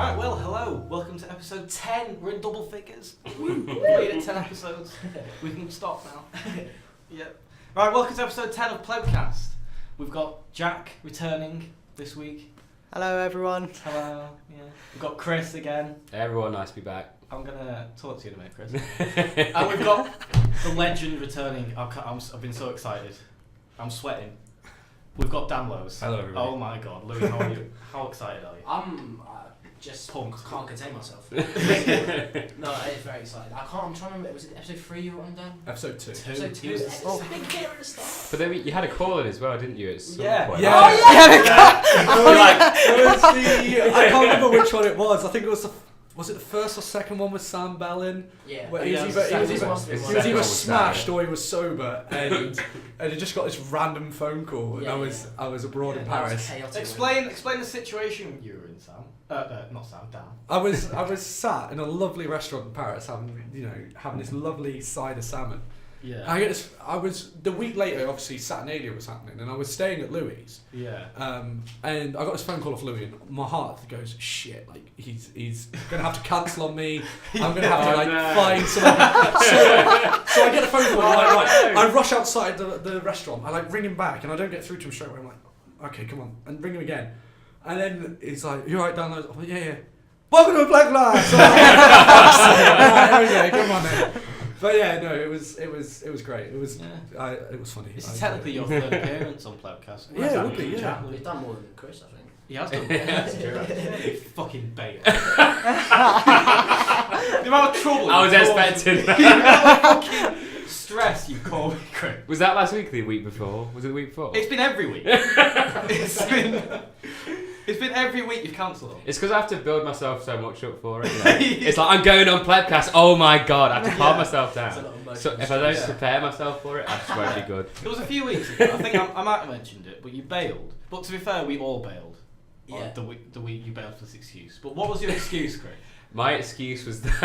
Right, well, hello. Welcome to episode 10. We're in double figures. We made it 10 episodes. We can stop now. Yep. Right, welcome to episode 10 of Plebcast. We've got Jack returning this week. Hello, everyone. Hello. Yeah. We've got Chris again. Hey everyone, nice to be back. I'm going to talk to you in a minute, Chris. And we've got the legend returning. I've been so excited. I'm sweating. We've got Dan Lowe's. Hello, everybody. Oh my God. Louis, how are you? How excited are you? I'm just pumped. Can't contain myself. No, I is very excited. I'm trying to remember. Was it episode 3 you were on, Dan? Episode 2. Episode 2. was- It's a big hit at the start. But then you had a call in as well, didn't you? At some point? Yeah. Oh, yeah. It was I can't remember which one it was. I think it was was it the first or second one with Sam Bellin? Yeah. Where he was either smashed or he was sober, and he just got this random phone call, and I was abroad in Paris. Explain the situation you were in, Sam. Not Sam, Dan. I was sat in a lovely restaurant in Paris having this lovely side of salmon. Yeah. I was the week later, obviously Saturnalia was happening, and I was staying at Louis'. Yeah. And I got this phone call off Louis, and my heart goes, shit, like he's gonna have to cancel on me. I'm gonna have to find someone. So I get a phone call, and I rush outside the restaurant. I ring him back, and I don't get through to him straight away. I'm like, okay, come on, and ring him again. And then he's like, you alright, Dan? I'm like, yeah. Welcome to Plebcast. Right, come on then. But yeah, no, it was great. It was funny. This is technically your third appearance on Plebcast. Yeah, it would be. Yeah. We've done more than Chris, I think. He has done. That's true. You fucking bait. The amount of trouble. I was expecting the amount of fucking stress you call me, Chris. Was that last week or the week before? Was it the week before? It's been every week. It's been every week you've cancelled on. It's because I have to build myself so much up for it. You know? It's like, I'm going on Plebcast, oh my God, I have to calm myself down. So if I don't prepare myself for it, I just won't be good. It was a few weeks ago, I think I might have mentioned it, but you bailed. But to be fair, we all bailed. Yeah. The week you bailed for this excuse. But what was your excuse, Chris? My excuse was that...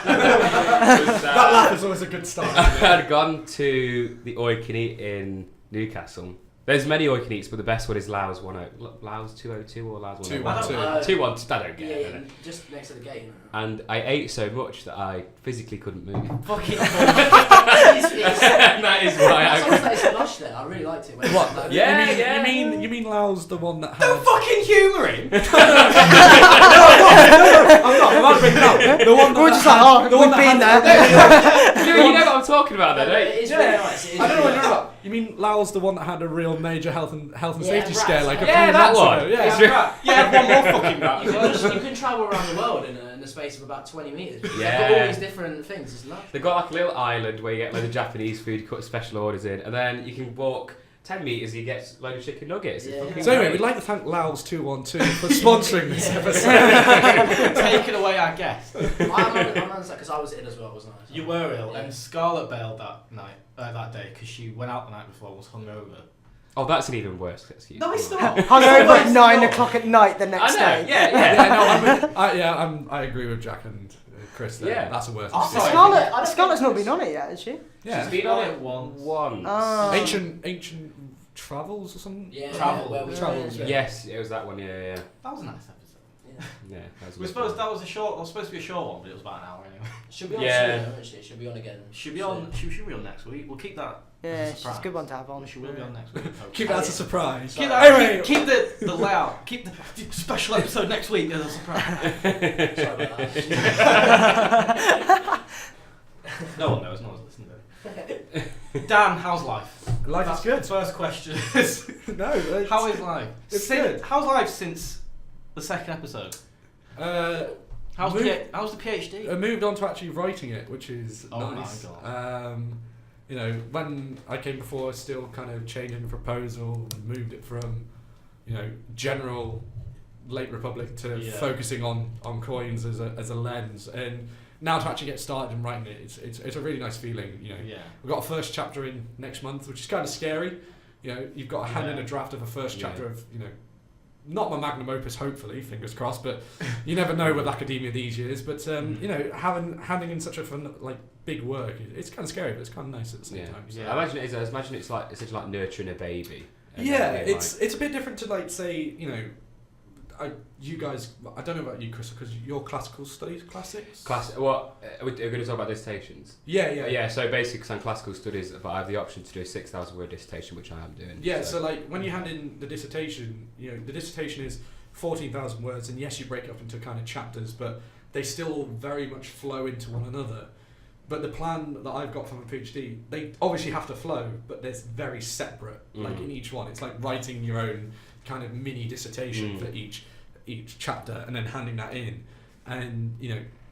That laugh is always a good start. I'd gone to the All You Can Eat in Newcastle. There's many all you can eats, but the best one is Laos 202 or Laos 102. 212. I don't get it. Yeah, just next to the gate. And I ate so much that I physically couldn't move. Fucking That is why I couldn't. It's lush there. I really liked it. What? You mean Laos the one that had... Don't fucking humour him! I'm not bringing it up. The one that We're just like, we've been there. You know what I'm talking about, though, don't you? It is really nice. I don't know what you're about. You mean Laos the one that had a real major health and safety rats. scare, like a few that months one. ago? Yeah. Right. Yeah, one more fucking rat. You can travel around the world in the space of about 20 metres. Yeah. They've got all these different things. It's lush. They've got like a little island where you get loads of Japanese food, you cut special orders in, and then you can walk 10 metres, you get a load of chicken nuggets. It's fucking So anyway, great. we'd like to thank Laos 212 for sponsoring this episode. Taking away our guest. I'm on because I was ill as well, wasn't I? You were ill, Yeah. and Scarlett bailed that day because she went out the night before and was hungover. Oh, that's an even worse excuse. No, it's not. Hungover at 9 o'clock at night the next I know, day. yeah. I agree with Jack and Chris there. Yeah. That's a worse. Oh, excuse. sorry. Scarlett's not been on it yet, has she? Yeah. She's been on it once. Oh. Ancient travels or something. Yeah, Travel. where we Travels, were. Yes, it was that one, yeah. That was a nice episode. Yeah, that was We suppose that was supposed to be a short one, but it was about an hour anyway. Should be on Yeah. soon, actually. Should be on again. Should be on next week. We'll keep that. Yeah, as a she's a surprise. good one to have on. She will be on next week. Keep that as a surprise. Keep Anyway. keep the layout. Keep the special episode next week as a surprise. Sorry about that. No one knows. No one's listening to it. Dan, how's life? Life is good. First question. No. How is life? It's good. How's life since the second episode? How's the PhD? I moved on to actually writing it, which is Oh my nice. God. When I came before, I was still kind of changing the proposal and moved it from, general late Republic to focusing on coins as a lens. And now to actually get started and writing it, it's a really nice feeling. We've got a first chapter in next month, which is kind of scary. You've got to hand in a draft of a first chapter of not my magnum opus, hopefully, fingers crossed, but you never know with academia these years. But handing in such a fun, big work, it's kind of scary, but it's kind of nice at the same time. So. I imagine it's essentially like nurturing a baby. Yeah, it's a bit different to say you guys, I don't know about you, Chris, because your classical studies, classics. What are we going to talk about dissertations? Yeah. So basically, because I'm classical studies, but I have the option to do a 6,000 word dissertation, which I am doing. Yeah. So like when you hand in the dissertation, the dissertation is 14,000 words, and yes, you break it up into kind of chapters, but they still very much flow into one another. But the plan that I've got for my PhD, they obviously have to flow, but they're very separate. Like in each one, it's like writing your own kind of mini dissertation for each chapter, and then handing that in. And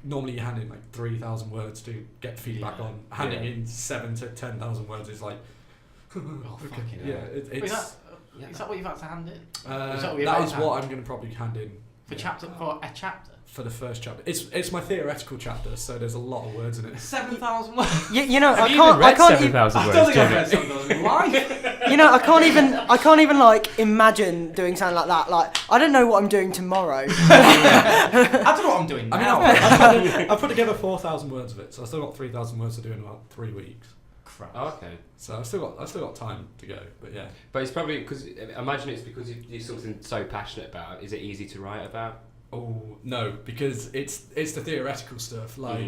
normally you hand in like 3,000 words to get feedback on. Handing in 7,000 to 10,000 words is like, Is that what you've had to hand in? That is what I'm going to probably hand in for a chapter. For the first chapter, it's my theoretical chapter, so there's a lot of words in it. 7,000 words. I Have you can't. even read I can't. 7,000 words? I don't think I've read 7,000 in life. I can't even like imagine doing something like that. Like, I don't know what I'm doing tomorrow. I don't know what I'm doing now. I mean, I've put together 4,000 words of it, so I've still got 3,000 words to do in about 3 weeks. Crap. Oh, okay. So I've still got time to go, but yeah. But it's probably because imagine it's because you do something so passionate about. Is it easy to write about? Oh no, because it's the theoretical stuff. Like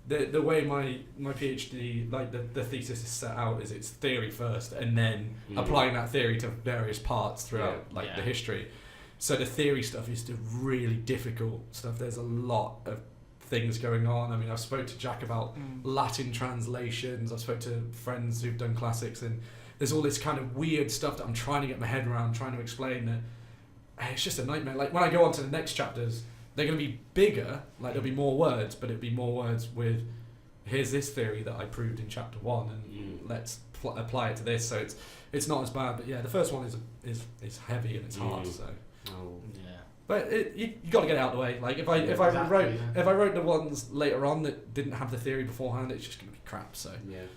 the way my PhD, like the thesis is set out, is it's theory first, and then applying that theory to various parts throughout the history. So the theory stuff is the really difficult stuff. There's a lot of things going on. I mean, I've spoke to Jack about Latin translations. I've spoke to friends who've done classics, and there's all this kind of weird stuff that I'm trying to get my head around, trying to explain that. It's just a nightmare. Like when I go on to the next chapters, they're going to be bigger. Like there'll be more words, but it'll be more words with, here's this theory that I proved in chapter 1, and let's apply it to this. So it's not as bad. But yeah, the first one is heavy and it's hard. So. Oh. Yeah. But you got to get it out of the way. Like if I wrote the ones later on that didn't have the theory beforehand, it's just going to be crap. So. Yeah.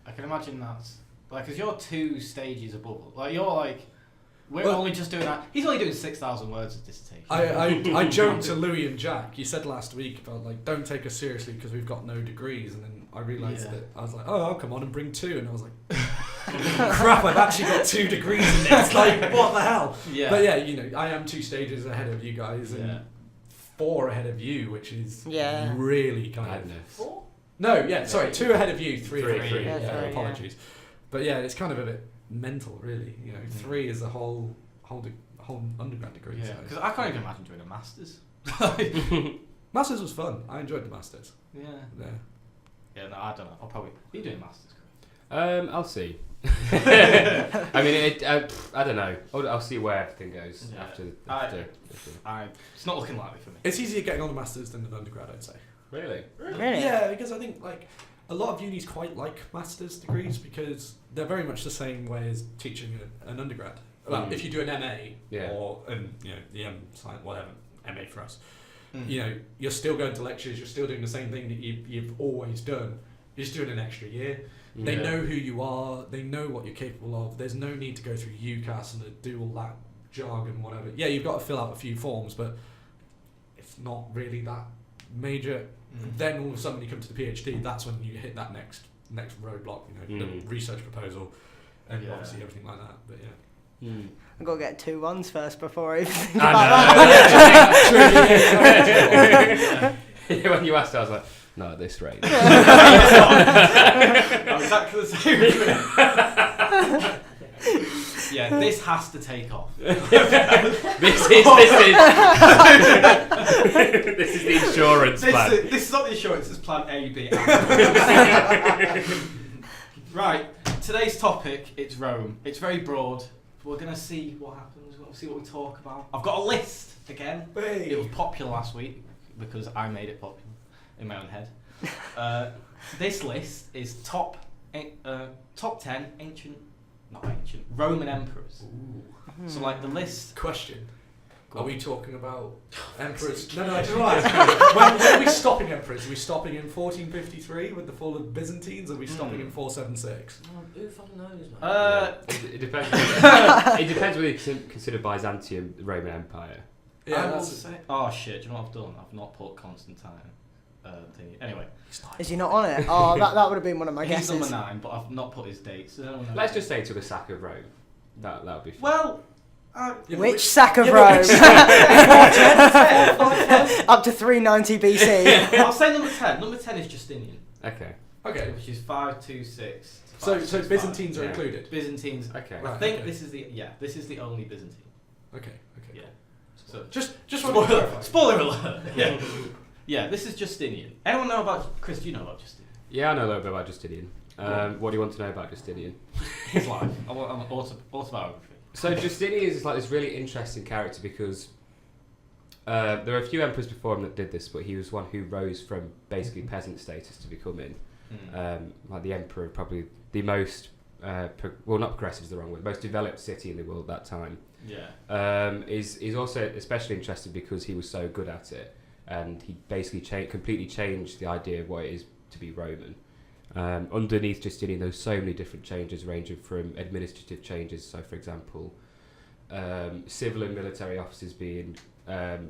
I can imagine that's like, because you're 2 stages above. Like you're like. We're only just doing that. He's only doing 6,000 words of dissertation. I joked to Louis and Jack. You said last week about like, don't take us seriously because we've got no degrees, and then I realised that I was like, oh, I'll come on and bring 2, and I was like, crap, I've actually got 2 degrees in this. Like, what the hell? Yeah. But yeah, I am 2 stages ahead of you guys, and 4 ahead of you, which is really kind of. 4? No, yeah, sorry, 2 ahead of you, 3 ahead of you. Yeah, apologies, but yeah, it's kind of a bit mental, really. 3 is a whole undergrad degree. Yeah, because I can't even imagine doing a master's. Masters was fun. I enjoyed the masters. Yeah. Yeah. No, I don't know. I'll probably. Are you doing masters? I'll see. I mean, I don't know. I'll see where everything goes after. It's not looking likely for me. It's easier getting on a masters than an undergrad, I'd say. Really? Yeah, because I think like a lot of unis quite like masters degrees because they're very much the same way as teaching an undergrad. Well, if you do an MA or the science, whatever, MA for us, you're still going to lectures, you're still doing the same thing that you've always done. You're just doing an extra year. They know who you are, they know what you're capable of. There's no need to go through UCAS and do all that jargon, whatever. Yeah, you've got to fill out a few forms, but it's not really that major. Then all of a sudden when you come to the PhD, that's when you hit that next roadblock, the research proposal and obviously everything like that. But I've got to get 2 1s first before I even think I about know. When you asked, I was like, no, at this rate. I'm exactly the same. Yeah, this has to take off. This is the insurance plan. This is not the insurance, it's plan A, B, and Right, today's topic, it's Rome. It's very broad. We're going to see what happens, we're going to see what we talk about. I've got a list again. Hey. It was popular last week because I made it popular in my own head. This list is top 10 Roman emperors. Ooh. So like the list. Question. Are we talking about emperors? No, I just realised. When are we stopping emperors? Are we stopping in 1453 with the fall of the Byzantines? Or are we stopping in 476? Who fucking knows, man? It depends. It depends whether you consider Byzantium the Roman Empire. Yeah. Oh shit! Do you know what I've done? I've not put Constantine. Anyway, Is he not on it? Oh, that would have been one of my he's guesses. number 9, but I've not put his dates. Let's just say to the sack of Rome. That would be fun. Well, Which sack of Rome? Up to 390 BC. I'll say number 10. Number 10 is Justinian. Okay. Okay. Which is 526. So Byzantines are included. Byzantines. Okay. I think this is the only Byzantine. Okay. Yeah. So just want to clarify. spoiler alert. Yeah. Yeah. This is Justinian. Anyone know about Chris? Do you know about Justinian? Yeah, I know a little bit about Justinian. What do you want to know about Justinian? His life. I want an autobiography. So Justinian is like this really interesting character because there are a few emperors before him that did this, but he was one who rose from basically peasant status to becoming like the emperor of probably the most not progressive is the wrong word, most developed city in the world at that time. Yeah. Is also especially interesting because he was so good at it, and he basically completely changed the idea of what it is to be Roman. Underneath Justinian, there were so many different changes, ranging from administrative changes. So, for example, civil and military officers being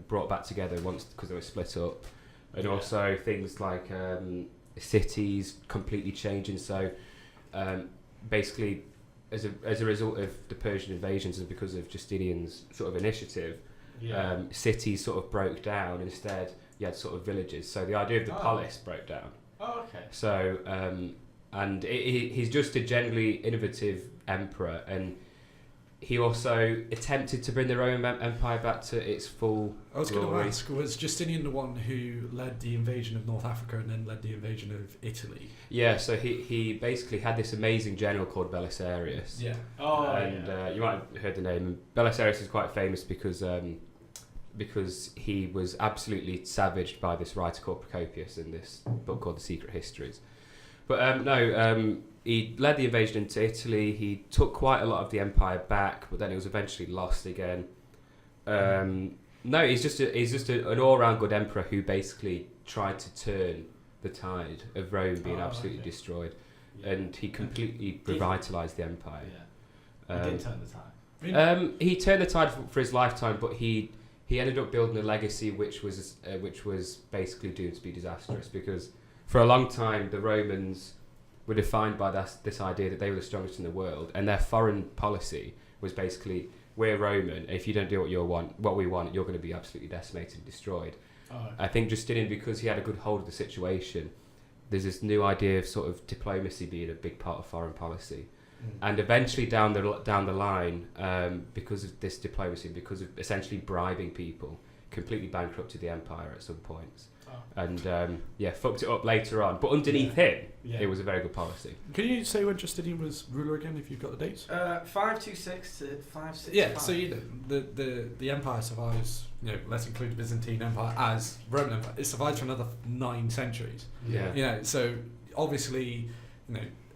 brought back together once because they were split up, and also things like cities completely changing. So, basically, as a result of the Persian invasions and because of Justinian's sort of initiative, cities sort of broke down. Instead, you had sort of villages. So the idea of the polis broke down. Oh, okay. So, and he's just a generally innovative emperor, and he also attempted to bring the Roman Empire back to its full I was going to glory. ask, was Justinian the one who led the invasion of North Africa and then led the invasion of Italy? Yeah, so he basically had this amazing general called Belisarius. Yeah. Oh, and you might have heard the name. Belisarius is quite famous because he was absolutely savaged by this writer called Procopius in this book called The Secret Histories. But he led the invasion into Italy. He took quite a lot of the empire back, but then it was eventually lost again. He's just an all-round good emperor who basically tried to turn the tide of Rome being absolutely destroyed, and he completely revitalised the empire. Yeah. He did turn the tide. He turned the tide for his lifetime, but he ended up building a legacy which was basically doomed to be disastrous, because for a long time the Romans were defined by this idea that they were the strongest in the world, and their foreign policy was basically, we're Roman, if you don't do what we want, you're going to be absolutely decimated and destroyed. I think Justinian, because he had a good hold of the situation, there's this new idea of sort of diplomacy being a big part of foreign policy. And eventually down the line, because of this diplomacy, because of essentially bribing people, completely bankrupted the empire at some points. And fucked it up later on. But underneath him, it was a very good policy. Can you say when Justinian was ruler again, if you've got the dates? 526 to 565. Yeah, so the empire survives, let's include the Byzantine Empire as Roman Empire. It survives for another 9 centuries. Yeah. So obviously,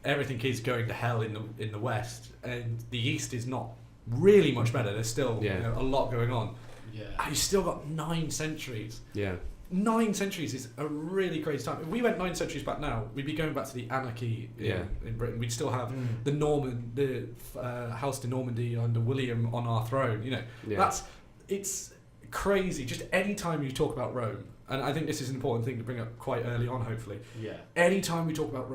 everything is going to hell in the West, and the East is not really much better. There's still a lot going on. Yeah. And you've still got 9 centuries. Yeah. 9 centuries is a really crazy time. If we went 9 centuries back now, we'd be going back to the anarchy in Britain. We'd still have the House de Normandy under William on our throne. It's crazy. Just any time you talk about Rome, and I think this is an important thing to bring up quite early on, hopefully. Yeah. Any time we talk about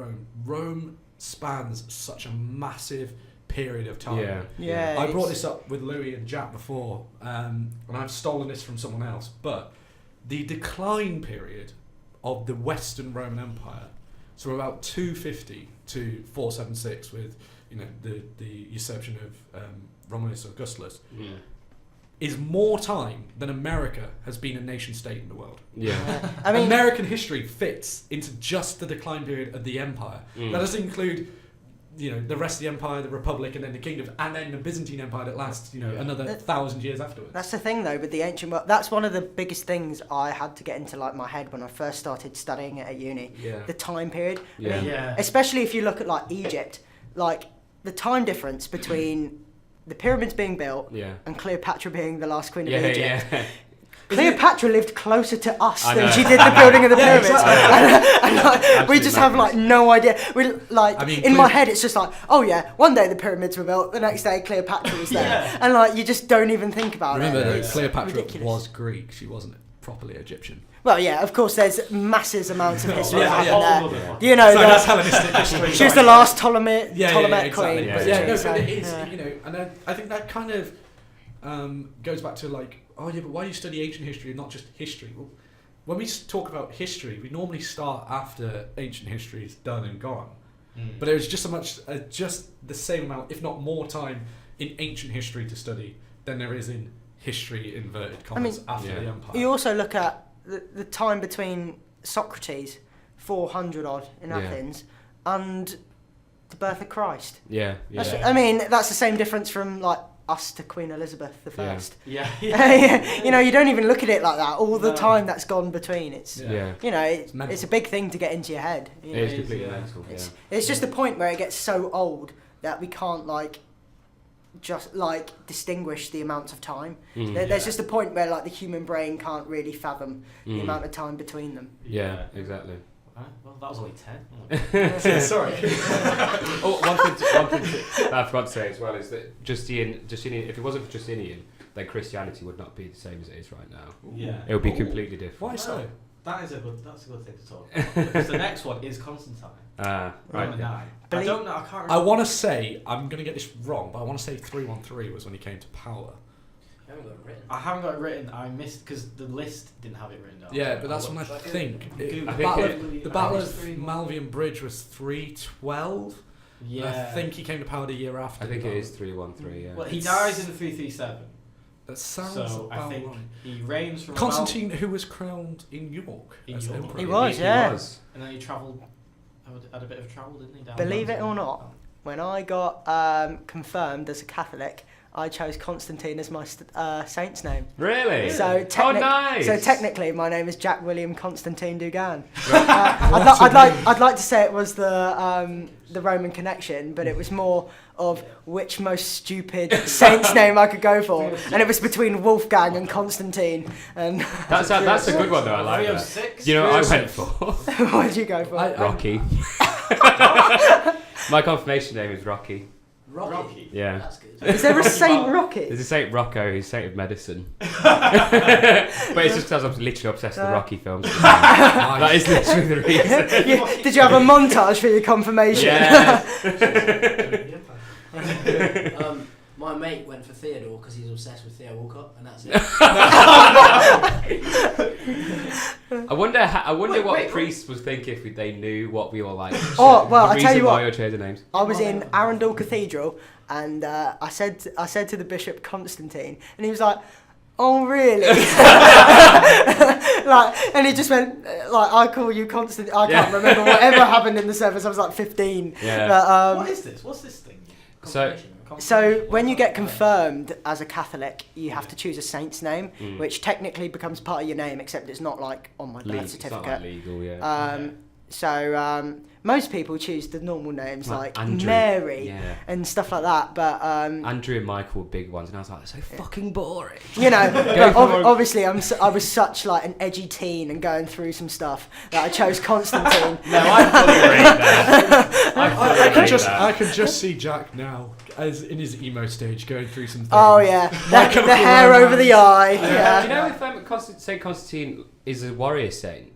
Rome spans such a massive period of time. Yeah. I brought this up with Louis and Jack before, and I've stolen this from someone else, but the decline period of the Western Roman Empire, so about 250 to 476 with the usurpation of Romulus Augustulus, is more time than America has been a nation state in the world. I mean, American history fits into just the decline period of the empire. That doesn't include the rest of the empire, the Republic, and then the kingdom, and then the Byzantine Empire that lasts another 1,000 years afterwards. That's the thing though with the ancient world. That's one of the biggest things I had to get into my head when I first started studying it at uni. The time period. I mean, especially if you look at Egypt, the time difference between the pyramids being built and Cleopatra being the last queen of Egypt. Cleopatra lived closer to us than she did the building of the pyramids. And we just have no idea. In my head it's just one day the pyramids were built, the next day Cleopatra was there. And you just don't even think about it. Remember Cleopatra was Greek, she wasn't properly Egyptian. Well, yeah, of course there's massive amounts of history there. That's Hellenistic history. She was the last Ptolemaic exactly. queen. But it is, and I think that kind of goes back to like, oh yeah, but why do you study ancient history and not just history? Well, when we talk about history, we normally start after ancient history is done and gone. But there was just just the same amount, if not more time, in ancient history to study than there is in history, inverted commas, after the Empire. You also look at the time between Socrates, 400 odd in Athens, and the birth of Christ. Yeah. I mean, that's the same difference from like us to Queen Elizabeth I. Yeah. You know, you don't even look at it like that. All the time that's gone between. It's you know, it's a big thing to get into your head. You know? It is completely mental. It's just the point where it gets so old that we can't just distinguish the amount of time. There's just a point where like the human brain can't really fathom the amount of time between them. Yeah, exactly. Well, that was only 10. Sorry. One thing I forgot to say as well is that Justinian, if it wasn't for Justinian, then Christianity would not be the same as it is right now. Yeah. It would be completely different. Why so? That's a good thing to talk about. Because the next one is Constantine. Right. I don't know. I can't remember. I want to say, I'm going to get this wrong, but I want to say 313 was when he came to power. I haven't got it written. I missed because the list didn't have it written down. Yeah, but that's when I think. The Battle Battle of Malvian Bridge was 312. Yeah. I think he came to power the year after. I think it is 313. Yeah. Well, he dies in 337. That sounds so about I think right. he reigns from Constantine, who was crowned in York as emperor. He was, yeah. He was. And then he travelled. Had a bit of travel, didn't he? Down Believe it or not, when I got confirmed as a Catholic, I chose Constantine as my saint's name. Really? So nice. So technically, my name is Jack William Constantine Dugan. I'd like to say it was the Roman connection, but it was more of which most stupid saint's name I could go for, and it was between Wolfgang and Constantine. And that's a good one though. I like that. You know what I went for? What did you go for? Rocky. My confirmation name is Rocky. Rocky. Yeah. That's good. Is there a Saint Rocky? There's a Saint Rocco who's Saint of Medicine. But it's just because I'm literally obsessed with the Rocky films. That is literally the reason. Did you have a montage for your confirmation? Yeah. My mate went for Theodore because he's obsessed with Theo Walcott, and that's it. I wonder what priests would think if they knew what we were like. Oh well, I tell you what. Your chosen names. I was in Arundel Cathedral, and I said to the bishop Constantine, and he was like, "Oh really?" And he just went I call you Constantine. I can't remember whatever happened in the service. I was like 15. Yeah. But, what is this? What's this thing? So when you get confirmed as a Catholic, you have to choose a saint's name, which technically becomes part of your name, except it's not like on my birth certificate. It's not legal, yeah. So most people choose the normal names like Andrew, Mary and stuff like that. But Andrew and Michael were big ones, and I was like, so fucking boring. You know, but obviously I was such like an edgy teen and going through some stuff that I chose Constantine. No, I fully agree with that. I can just see Jack now, as in his emo stage, going through some things. Oh yeah, the hair over the eye. Yeah. Do you know if Saint Constantine is a warrior saint?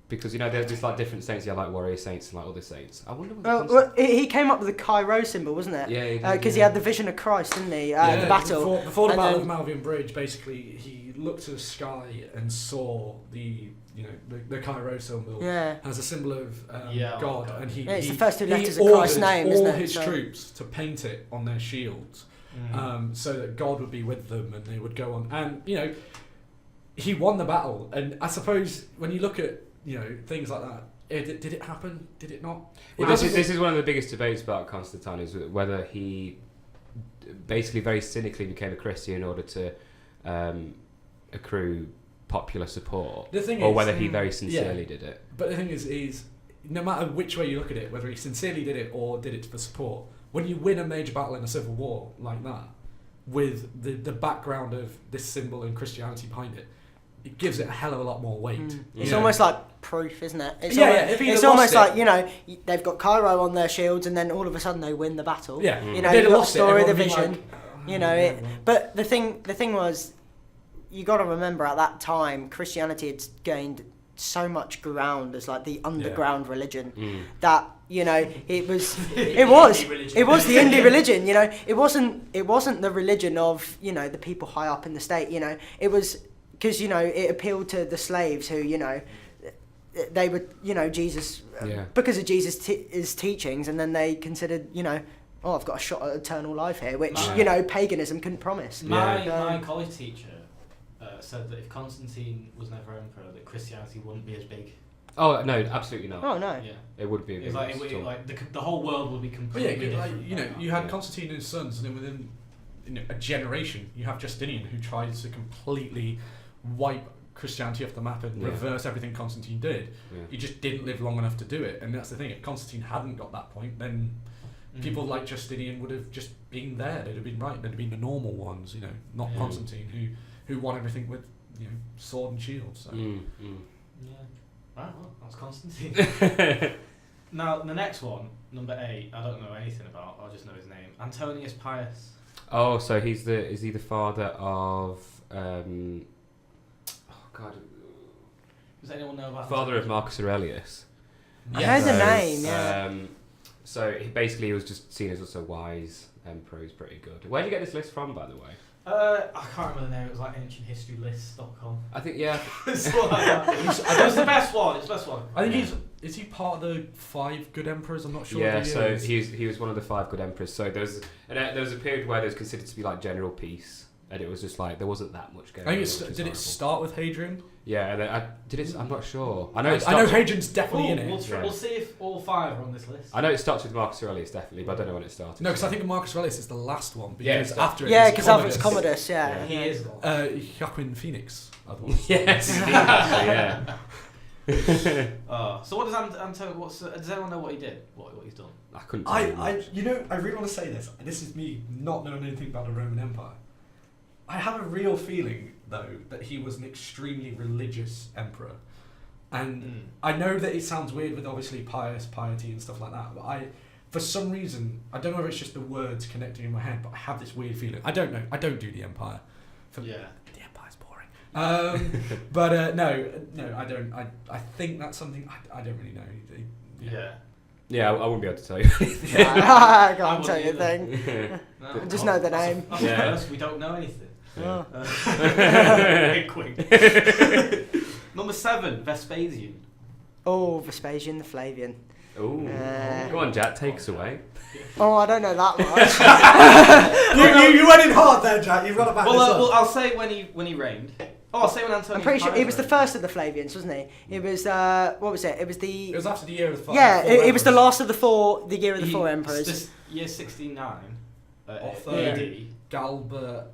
Because you know there's just like different saints. You have like warrior saints and like other saints. I wonder. Well, he came up with the Chi-Rho symbol, wasn't it? Yeah. Because he had the vision of Christ, didn't he? The battle. Before the Battle of Malvian Bridge, basically he looked to the sky and saw the Chi-Rho symbol as a symbol of God, and it's the first two letters of Christ's name, isn't it? All his troops to paint it on their shields, so that God would be with them and they would go on. And you know, he won the battle. And I suppose when you look at things like that, did it happen? Did it not? Well, this is one of the biggest debates about Constantine, is whether he basically very cynically became a Christian in order to accrue popular support, or whether he very sincerely did it. But the thing is no matter which way you look at it, whether he sincerely did it or did it for support, when you win a major battle in a civil war like that, with the background of this symbol and Christianity behind it, it gives it a hell of a lot more weight. It's almost like proof, isn't it? It's almost like, they've got Chi-Rho on their shields and then all of a sudden they win the battle. Yeah. You've got the story, the vision. But the thing was, you got to remember at that time, Christianity had gained so much ground as like the underground religion Mm. that it was the indie religion. It wasn't the religion of the people high up in the state. It was because it appealed to the slaves who they were Jesus because of his teachings, and then they considered I've got a shot at eternal life here, which paganism couldn't promise. My college teacher said that if Constantine was never emperor, that Christianity wouldn't be as big. Oh no, absolutely not. Oh no. Yeah. It would be. It's like the whole world would be completely different. You had Constantine and his sons, and then within a generation, you have Justinian, who tried to completely wipe Christianity off the map and reverse everything Constantine did. Yeah. He just didn't live long enough to do it, and that's the thing. If Constantine hadn't got that point, then people like Justinian would have just been there. They'd have been right. They'd have been the normal ones, not Constantine, who won everything with sword and shield. So. Yeah. Right, well, that was Constantine. Now, the next one, number 8, I don't know anything about, I just know his name. Antonius Pius. Oh, so is he the father of, oh God. Does anyone know about Father of Marcus Aurelius. I heard the name, yeah. So he was just seen as also wise emperor. He's pretty good. Where did you get this list from, by the way? I can't remember the name. It was like ancienthistorylist.com. I think, yeah. It's like that. It was the best one. It's the best one. I think is he part of the 5 good emperors? I'm not sure. Yeah, so he was one of the 5 good emperors. So there was a period where there was considered to be like general peace, and it was just like there wasn't that much going on. Did it start with Hadrian? Yeah, and I'm not sure. I know Hadrian's definitely in it. We'll see if all 5 are on this list. I know it starts with Marcus Aurelius definitely, but I don't know when it started. No, because I think Marcus Aurelius is the last one. Because after Commodus, yeah. He is. Joaquin Phoenix. Yes, yeah. So what does does anyone know what he did? What he's done? I couldn't tell you much. I really want to say this. This is me not knowing anything about the Roman Empire. I have a real feeling, though, that he was an extremely religious emperor. And I know that it sounds weird with obviously piety and stuff like that, but for some reason, I don't know if it's just the words connecting in my head, but I have this weird feeling. I don't know. I don't do the Empire. The Empire's boring. But no, I don't. I think that's something I don't really know. Yeah, I wouldn't be able to tell you anything. I can't tell you a thing. No, just know the name. We don't know anything. Yeah. Number 7, Vespasian. Oh, Vespasian the Flavian. Ooh. Go on, Jack, take us away. Oh, I don't know that much. you went in hard there, Jack. You've got to back this up. Well, I'll say when he reigned. Oh, I'll say when Antonius. I'm pretty sure Pius he was the reigned. first of the Flavians, wasn't he? It was what was it? It was after the year of the 5. Yeah, it was the last of the year of the 4 emperors. Year 69. AD. Galba.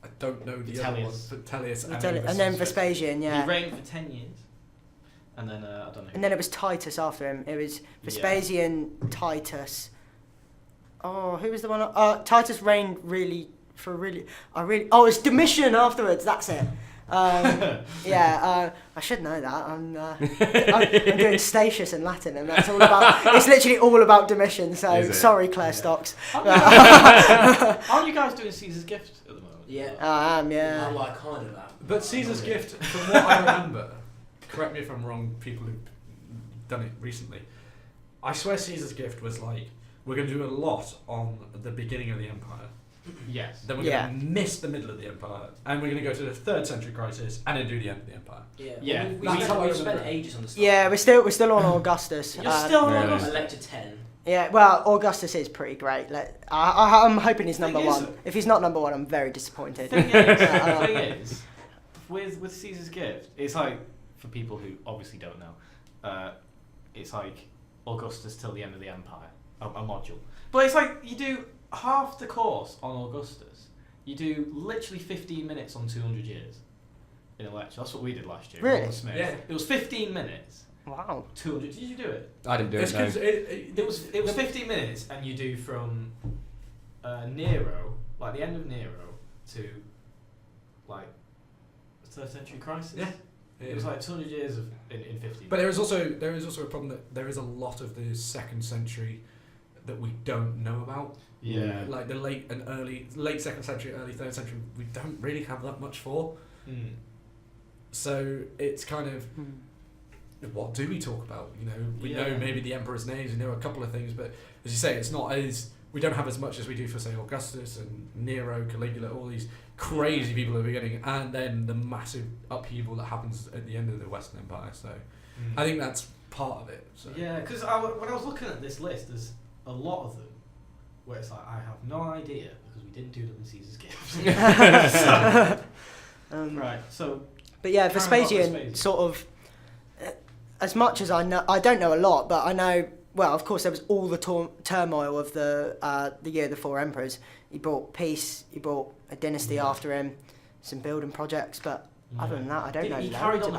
I don't know the other one. Vitellius and then Vespasian, yeah. He reigned for 10 years. And then, I don't know. And then it was Titus after him. It was Vespasian, Titus. Oh, who was the one? Titus reigned it's Domitian afterwards, that's it. I should know that. I'm doing Statius in Latin, and that's all about. It's literally all about Domitian. So sorry, Claire Stocks. Aren't you guys doing Caesar's Gift at the moment? Yeah, I am. Yeah. I like kind of that. But Caesar's Gift, from what I remember, correct me if I'm wrong, people who've done it recently. I swear Caesar's Gift was like, we're going to do a lot on the beginning of the empire. Yes. Then we're going to miss the middle of the empire, and we're going to go to the 3rd century crisis, and then do the end of the empire. Yeah. We spent ages on the start. Yeah, we're still on Augustus. You're still on Augustus? I lecture 10. Yeah, well, Augustus is pretty great. I'm hoping he's number 1. If he's not number 1, I'm very disappointed. The thing is, with Caesar's Gift, it's like, for people who obviously don't know, it's like Augustus till the end of the empire, a module. But it's like, you do half the course on Augustus. You do literally 15 minutes on 200 years in a lecture. That's what we did last year. Really? Yeah. It was 15 minutes. Wow. 200. Did you do it? I didn't do it. No. It was 15 minutes, and you do from Nero, like the end of Nero, to like the 3rd century crisis. Yeah. It was like 200 years in 15. But there is also a problem that there is a lot of the 2nd century that we don't know about. Yeah. Like the late 2nd century, early 3rd century, we don't really have that much for. Mm. So it's kind of what do we talk about? We know maybe the emperor's names, we know a couple of things, but as you say, it's not as we don't have as much as we do for say Augustus and Nero, Caligula, all these crazy people at the beginning, and then the massive upheaval that happens at the end of the Western Empire. So I think that's part of it. So. Yeah, because when I was looking at this list, there's a lot of them where it's like I have no idea because we didn't do them in Caesar's Gifts. Right. So. But yeah, Vespasian sort of. As much as I know, I don't know a lot, but I know. Well, of course, there was all the turmoil of the year of the four emperors. He brought peace. He brought a dynasty after him, some building projects. But other than that, I don't know. He carried on the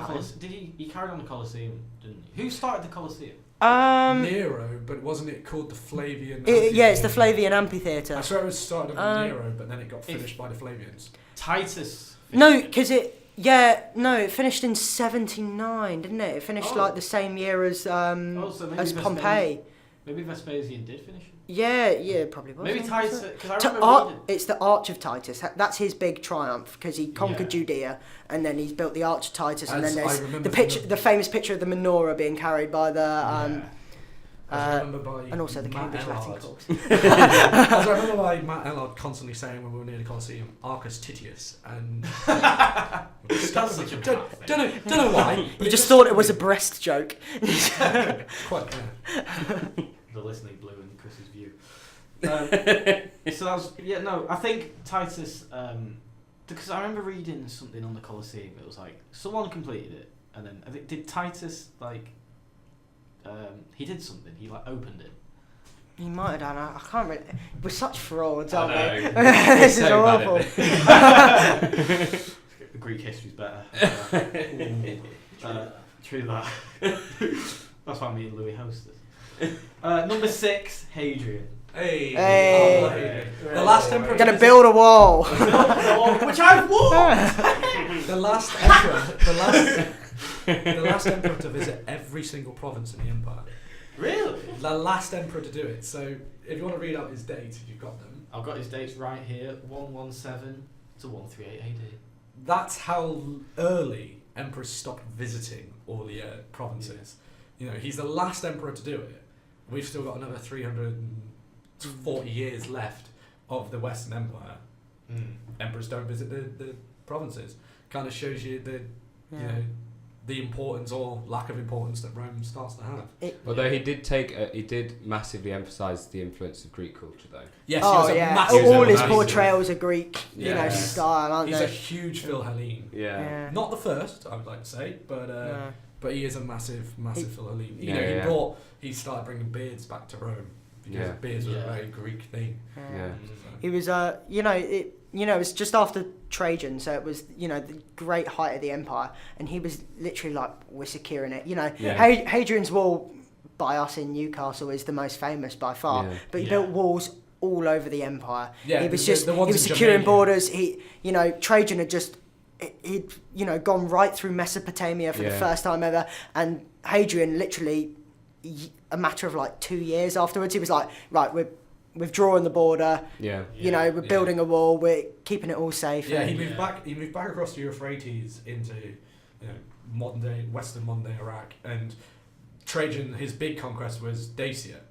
He carried on the Colosseum, didn't he? Who started the Colosseum? Nero, but wasn't it called the Flavian? Yeah, it's the Flavian Amphitheatre. I swear it was started on Nero, but then it got finished by the Flavians. Titus. No, because it finished in 79, didn't it? It finished like the same year as Pompeii. Maybe Vespasian did finish it. Yeah, probably was. Maybe Titus, because I remember reading. It's the Arch of Titus. That's his big triumph because he conquered Judea, and then he's built the Arch of Titus, and then there's the famous picture of the menorah being carried by the. And also the Cambridge Latin course. I remember by Matt Ellard constantly saying when we were near the Colosseum, Arcus Titius, and don't know why. You just thought it was a breast joke. Quite. The listening blew in Chris's view. So that was I think Titus, because I remember reading something on the Colosseum. It was like someone completed it, and then I think did Titus like. He did something. He opened it. He might have done. I can't really. We're such frauds, aren't we? This is awful. Greek history's better. True that. That's why me and Louis hosted. Number 6, Hadrian. Hey. The last emperor. Gonna build a wall. Which I've walked. The last emperor. The last emperor to visit every single province in the empire. Really? The last emperor to do it. So, if you want to read out his dates, you've got them. I've got his dates right here: 117 to 138 AD. That's how early emperors stopped visiting all the provinces. He's the last emperor to do it. We've still got another 340 years left of the Western Empire. Emperors don't visit the provinces. Kind of shows you the importance or lack of importance that Rome starts to have. Although he did massively emphasise the influence of Greek culture, though. Yes, all his portrayals are Greek, style, aren't He's they? a huge Phil Hellene. Yeah. Not the first, I would like to say, but he is a massive Phil Hellene. He started bringing beards back to Rome because beards were a very Greek thing. Yeah. He was, it was just after Trajan, so it was, the great height of the empire, and he was literally we're securing it. Hadrian's Wall by us in Newcastle is the most famous by far, but he built walls all over the empire. Yeah, he was he was securing borders. Trajan had he'd gone right through Mesopotamia for the first time ever, and Hadrian literally a matter of 2 years afterwards, he was like, right, we've drawn the border. We're building a wall. We're keeping it all safe. Yeah, he moved back across the Euphrates into western modern day Iraq, and Trajan, his big conquest was Dacia,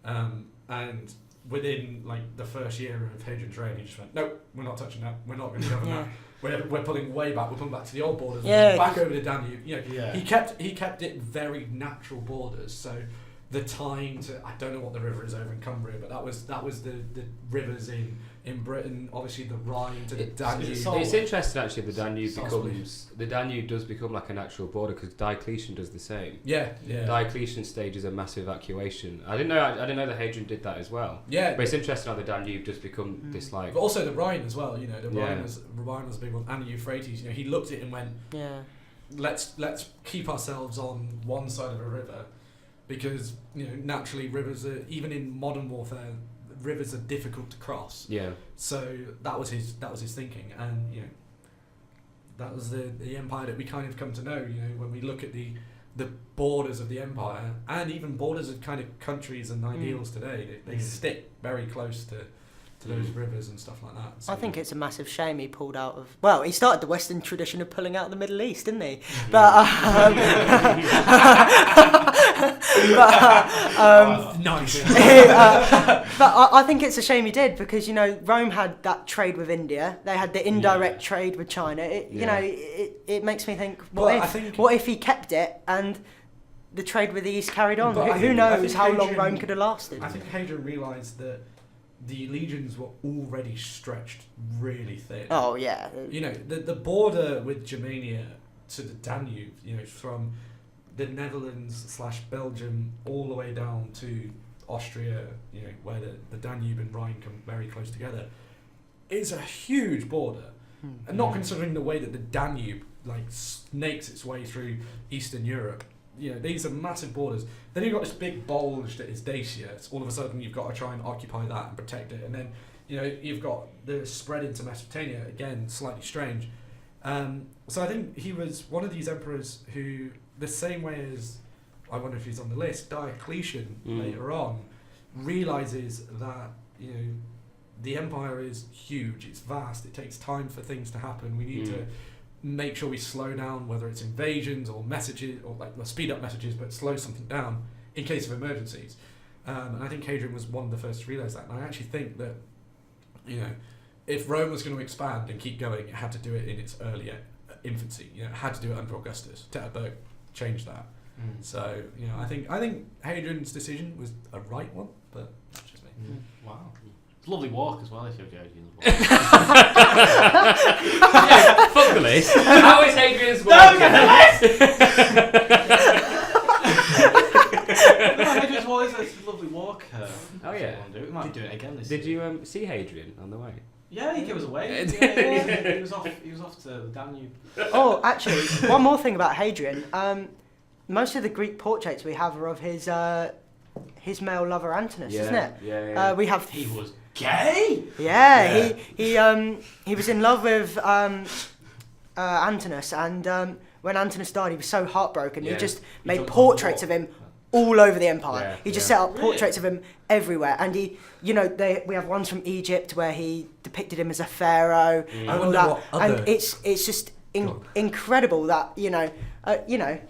and within the first year of Hadrian's reign, he just went, nope, we're not touching that. We're not going to be having that. We're pulling way back. We're pulling back to the old borders. Back over the Danube. He kept it very natural borders. So the time to, I don't know what the river is over in Cumbria, but that was the rivers in Britain. Obviously the Rhine to the Danube. It's interesting actually. The Danube does become like a natural border because Diocletian does the same. Yeah. Diocletian stages a massive evacuation. I didn't know that Hadrian did that as well. Yeah, but it's interesting how the Danube does become this But also the Rhine as well. The Rhine was a big one, and the Euphrates. He looked at it and went, let's keep ourselves on one side of a river. Because naturally rivers are, even in modern warfare, rivers are difficult to cross. Yeah. So that was his thinking, and that was the empire that we kind of come to know. When we look at the borders of the empire, and even borders of kind of countries and ideals today, they stick very close to to those rivers and stuff like that. So I think it's a massive shame he pulled out of. Well, he started the Western tradition of pulling out of the Middle East, didn't he? But nice. But I think it's a shame he did because Rome had that trade with India. They had the indirect trade with China. It makes me think. What if he kept it and the trade with the East carried on? Who knows how long Rome could have lasted? I think Hadrian realised that the legions were already stretched really thin. Oh yeah. The border with Germania to the Danube, from the Netherlands / Belgium all the way down to Austria, where the Danube and Rhine come very close together, is a huge border. And not considering the way that the Danube snakes its way through Eastern Europe. These are massive borders. Then you've got this big bulge that is Dacia. So all of a sudden you've got to try and occupy that and protect it. And then, you've got the spread into Mesopotamia, again, slightly strange. So I think he was one of these emperors who, the same way as, I wonder if he's on the list, Diocletian later on, realises that, the empire is huge, it's vast, it takes time for things to happen. We need to make sure we slow down, whether it's invasions or messages, or speed up messages, but slow something down in case of emergencies. And I think Hadrian was one of the first to realise that. And I actually think that, if Rome was going to expand and keep going, it had to do it in its early infancy. It had to do it under Augustus. Tetaberg changed that. So, I think Hadrian's decision was a right one, but that's just me. Wow. It's a lovely walk as well, if you're Hadrian's walk. Yeah, fuck the list. How is Hadrian's walk? Hadrian's walk is a lovely walk. Oh yeah. We might do it again this Did year. you see Hadrian on the way? Yeah, he gave us away. He was off to the Danube. Oh, actually, one more thing about Hadrian. Most of the Greek portraits we have are of his male lover Antinous, isn't it? Yeah. We have. He was gay. Yeah. He was in love with Antinous, and when Antinous died, he was so heartbroken. He just made portraits of him all over the empire. He just set up portraits of him everywhere, and we have ones from Egypt where he depicted him as a pharaoh and all that, and it's just incredible that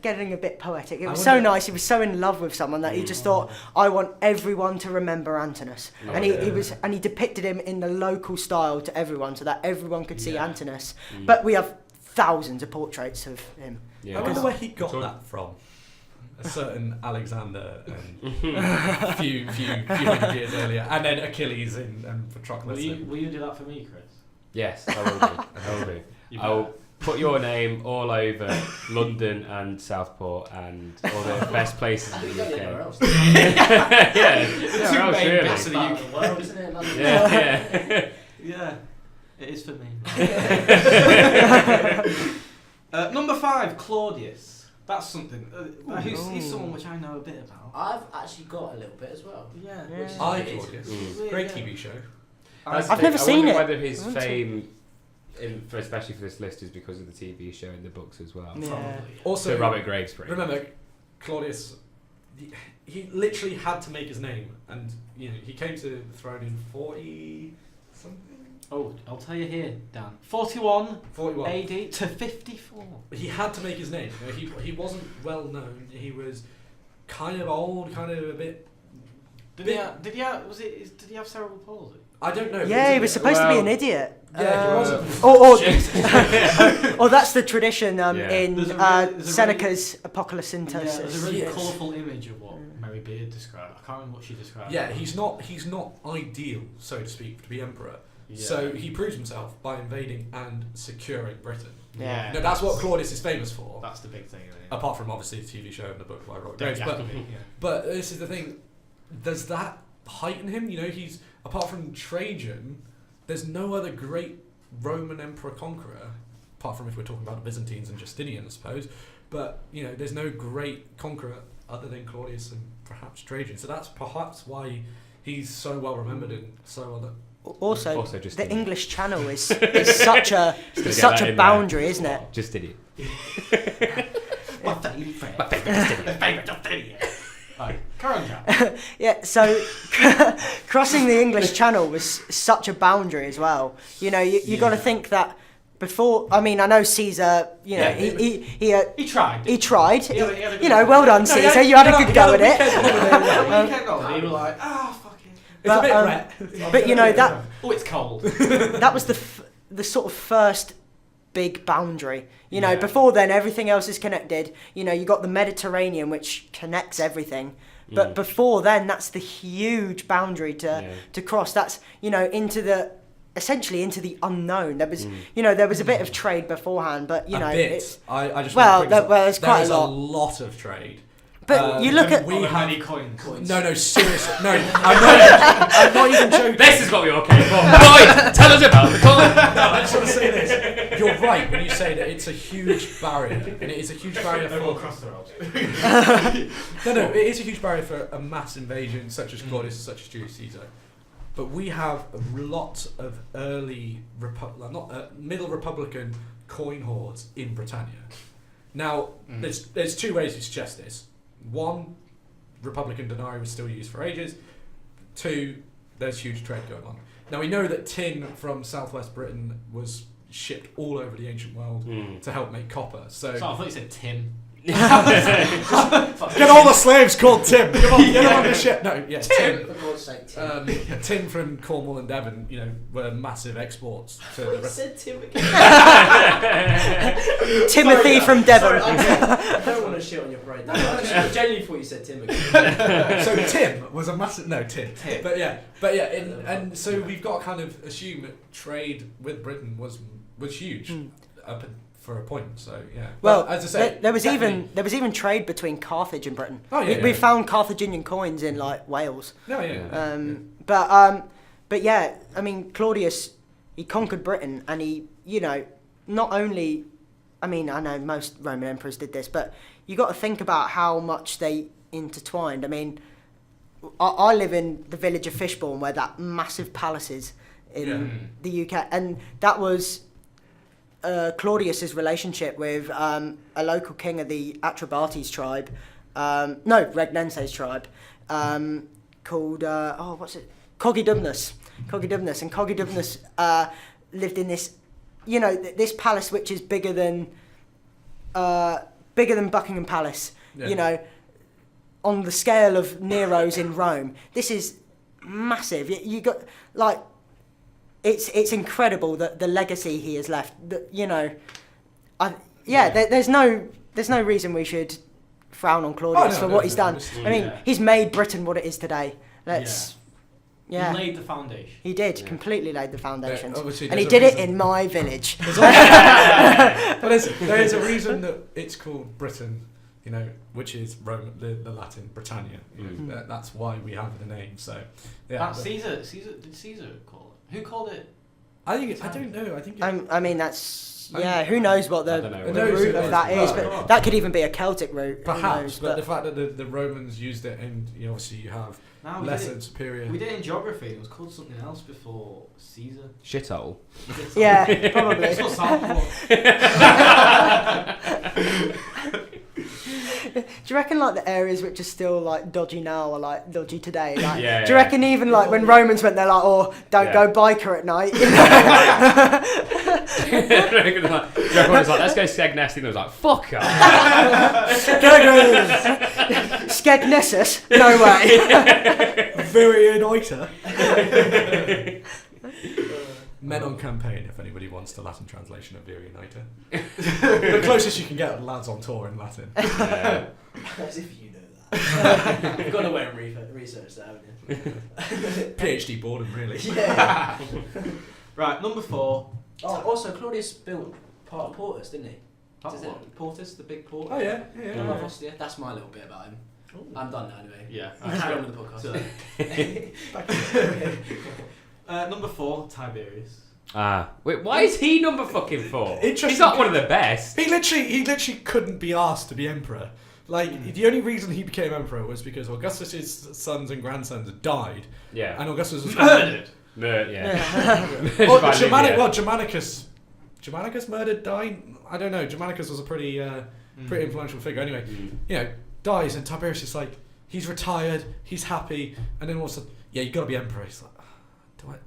getting a bit poetic. It was so nice. He was so in love with someone that he just thought, I want everyone to remember Antinous, and he depicted him in the local style to everyone, so that everyone could see Antinous. But we have thousands of portraits of him. I wonder where he got that from. A certain Alexander a few hundred years earlier, and then Achilles and Patroclus. Will you do that for me, Chris? Yes, I will do. I'll put your name all over London and Southport and all the best places in the UK. Two main bits of the UK. World, isn't it? Yeah, it is for me. Number 5, Claudius. That's something. He's someone which I know a bit about. I've actually got a little bit as well. Yeah. Claudius. Great TV show. I've never seen it. I wonder whether his fame, especially for this list, is because of the TV show and the books as well. Yeah. Also, so Robert Graves. Remember, Claudius, he literally had to make his name, and he came to the throne in 40 something. Oh, I'll tell you here, Dan. 41 AD to 54. He had to make his name. He wasn't well known. He was kind of old, kind of a bit. Did he have cerebral palsy? I don't know. Yeah, he was supposed to be an idiot. Yeah, he wasn't. Or that's the tradition in there's Seneca's Apocalypse Synthesis. Yeah, there's a really colourful image of what Mary Beard described. I can't remember what she described. Yeah, he's not ideal, so to speak, to be emperor. Yeah. So he proves himself by invading and securing Britain. Yeah. No, that's what Claudius is famous for. That's the big thing. Apart from obviously the TV show and the book by Robert Graves. Exactly. But this is the thing. Does that heighten him? He's apart from Trajan, there's no other great Roman emperor conqueror, apart from if we're talking about the Byzantines and Justinian, I suppose. But there's no great conqueror other than Claudius and perhaps Trajan. So that's perhaps why he's so well remembered and so well. Also just the idiot. English Channel is such a boundary, isn't it? Just idiot. My favourite Justinian. Right. Carry on, Jack. Yeah, so crossing the English Channel was such a boundary as well. You know, you got to think that before. I mean, I know Caesar. You know, he tried. He tried. He had a good well done, Caesar. You had a good go at it. He was like, fuck it. It's a bit wet. But you know that. Oh, it's cold. That was the sort of first big boundary. You know, before then everything else is connected. You know, you got the Mediterranean, which connects everything. But before then, that's the huge boundary to cross. That's, you know, essentially into the unknown. There was, you know, there was a bit of trade beforehand, but you know, I just there's quite a lot of trade. But you look at many coins. No, seriously, no. I'm not even joking. This is what we all came for. Boyd, tell us about the coin. No, I just want to say this. You're right when you say that it's a huge barrier, and it is a huge barrier for. Cross the roads. No, it is a huge barrier for a mass invasion such as Claudius, such as Julius Caesar. But we have a lot of early middle Republican coin hoards in Britannia. Now, there's two ways to suggest this. One, Republican denarii was still used for ages. Two, there's huge trade going on. Now we know that tin from southwest Britain was shipped all over the ancient world to help make copper. So I thought you said Tim. Get all the slaves called Tim. Come on, get on the ship. No, yeah, Tim. For God's sake, Tim. Tin from Cornwall and Devon, you know, were massive exports to the rest. Said Tim again. Timothy from Devon. I don't want to shit on your parade. I genuinely thought you said Tim again. So Tim was a massive Tim. But yeah, and so we've got to kind of assume that trade with Britain was huge up for a point. So yeah. Well, as I say, there was even trade between Carthage and Britain. Oh yeah. We found Carthaginian coins in like Wales. No, yeah. But yeah, I mean Claudius, he conquered Britain, and he, you know, not only, I mean, I know most Roman emperors did this, but you got to think about how much they intertwined. I mean, I live in the village of Fishbourne, where that massive palace is in the UK, and that was Claudius's relationship with a local king of the Atrebates tribe, Regnenses tribe, called what's it? Cogidubnus, and Cogidubnus lived in this, you know, this palace which is bigger than Buckingham Palace, you know, on the scale of Nero's in Rome. This is massive. You got like. It's incredible that the legacy he has left. You know, there's no reason we should frown on Claudius for what he's done. I mean, he's made Britain what it is today. He laid the foundation. He did completely laid the foundations, and he did it in my village. But there is a reason that it's called Britain, you know, which is Rome, the Latin Britannia. That's why we have the name. So yeah. Caesar. Did Caesar call it? Who called it? I don't know. I think. I mean, that's who knows what the root of that is, but that could even be a Celtic root. Perhaps, but the fact that the Romans used it, and you know, obviously you have lesser and superior. We did it in geography. It was called something else before Caesar. Shithole. Yeah, probably. It's not sample. Do you reckon like the areas which are still like dodgy now are like dodgy today? Like, do you yeah. reckon even like when Romans went, they're like, oh, don't go biker at night. Everyone was like, let's go Skegness, and I was like, fuck off. Skegnessus? No way. Very annoying. Men on campaign, if anybody wants the Latin translation of Viri Uniter. The closest you can get lads on tour in Latin. As if you know that. You've got to go and research that, haven't you? PhD boredom, really. Yeah. Right, number 4. Oh, also Claudius built part of Portus, didn't he? Portus, the big port. Oh yeah. Yeah. That's my little bit about him. Ooh. I'm done now anyway. Yeah. Carry on with the podcast. Number 4, Tiberius. Wait, why is he number fucking 4? Interesting. He's not one of the best. He literally couldn't be asked to be emperor. Like, the only reason he became emperor was because Augustus's sons and grandsons died. Yeah. And Augustus was murdered. Germanicus murdered, died? I don't know. Germanicus was a pretty influential figure. Anyway, you know, dies, and Tiberius is like, he's retired, he's happy, and then all of a sudden, yeah, you got to be emperor. He's like,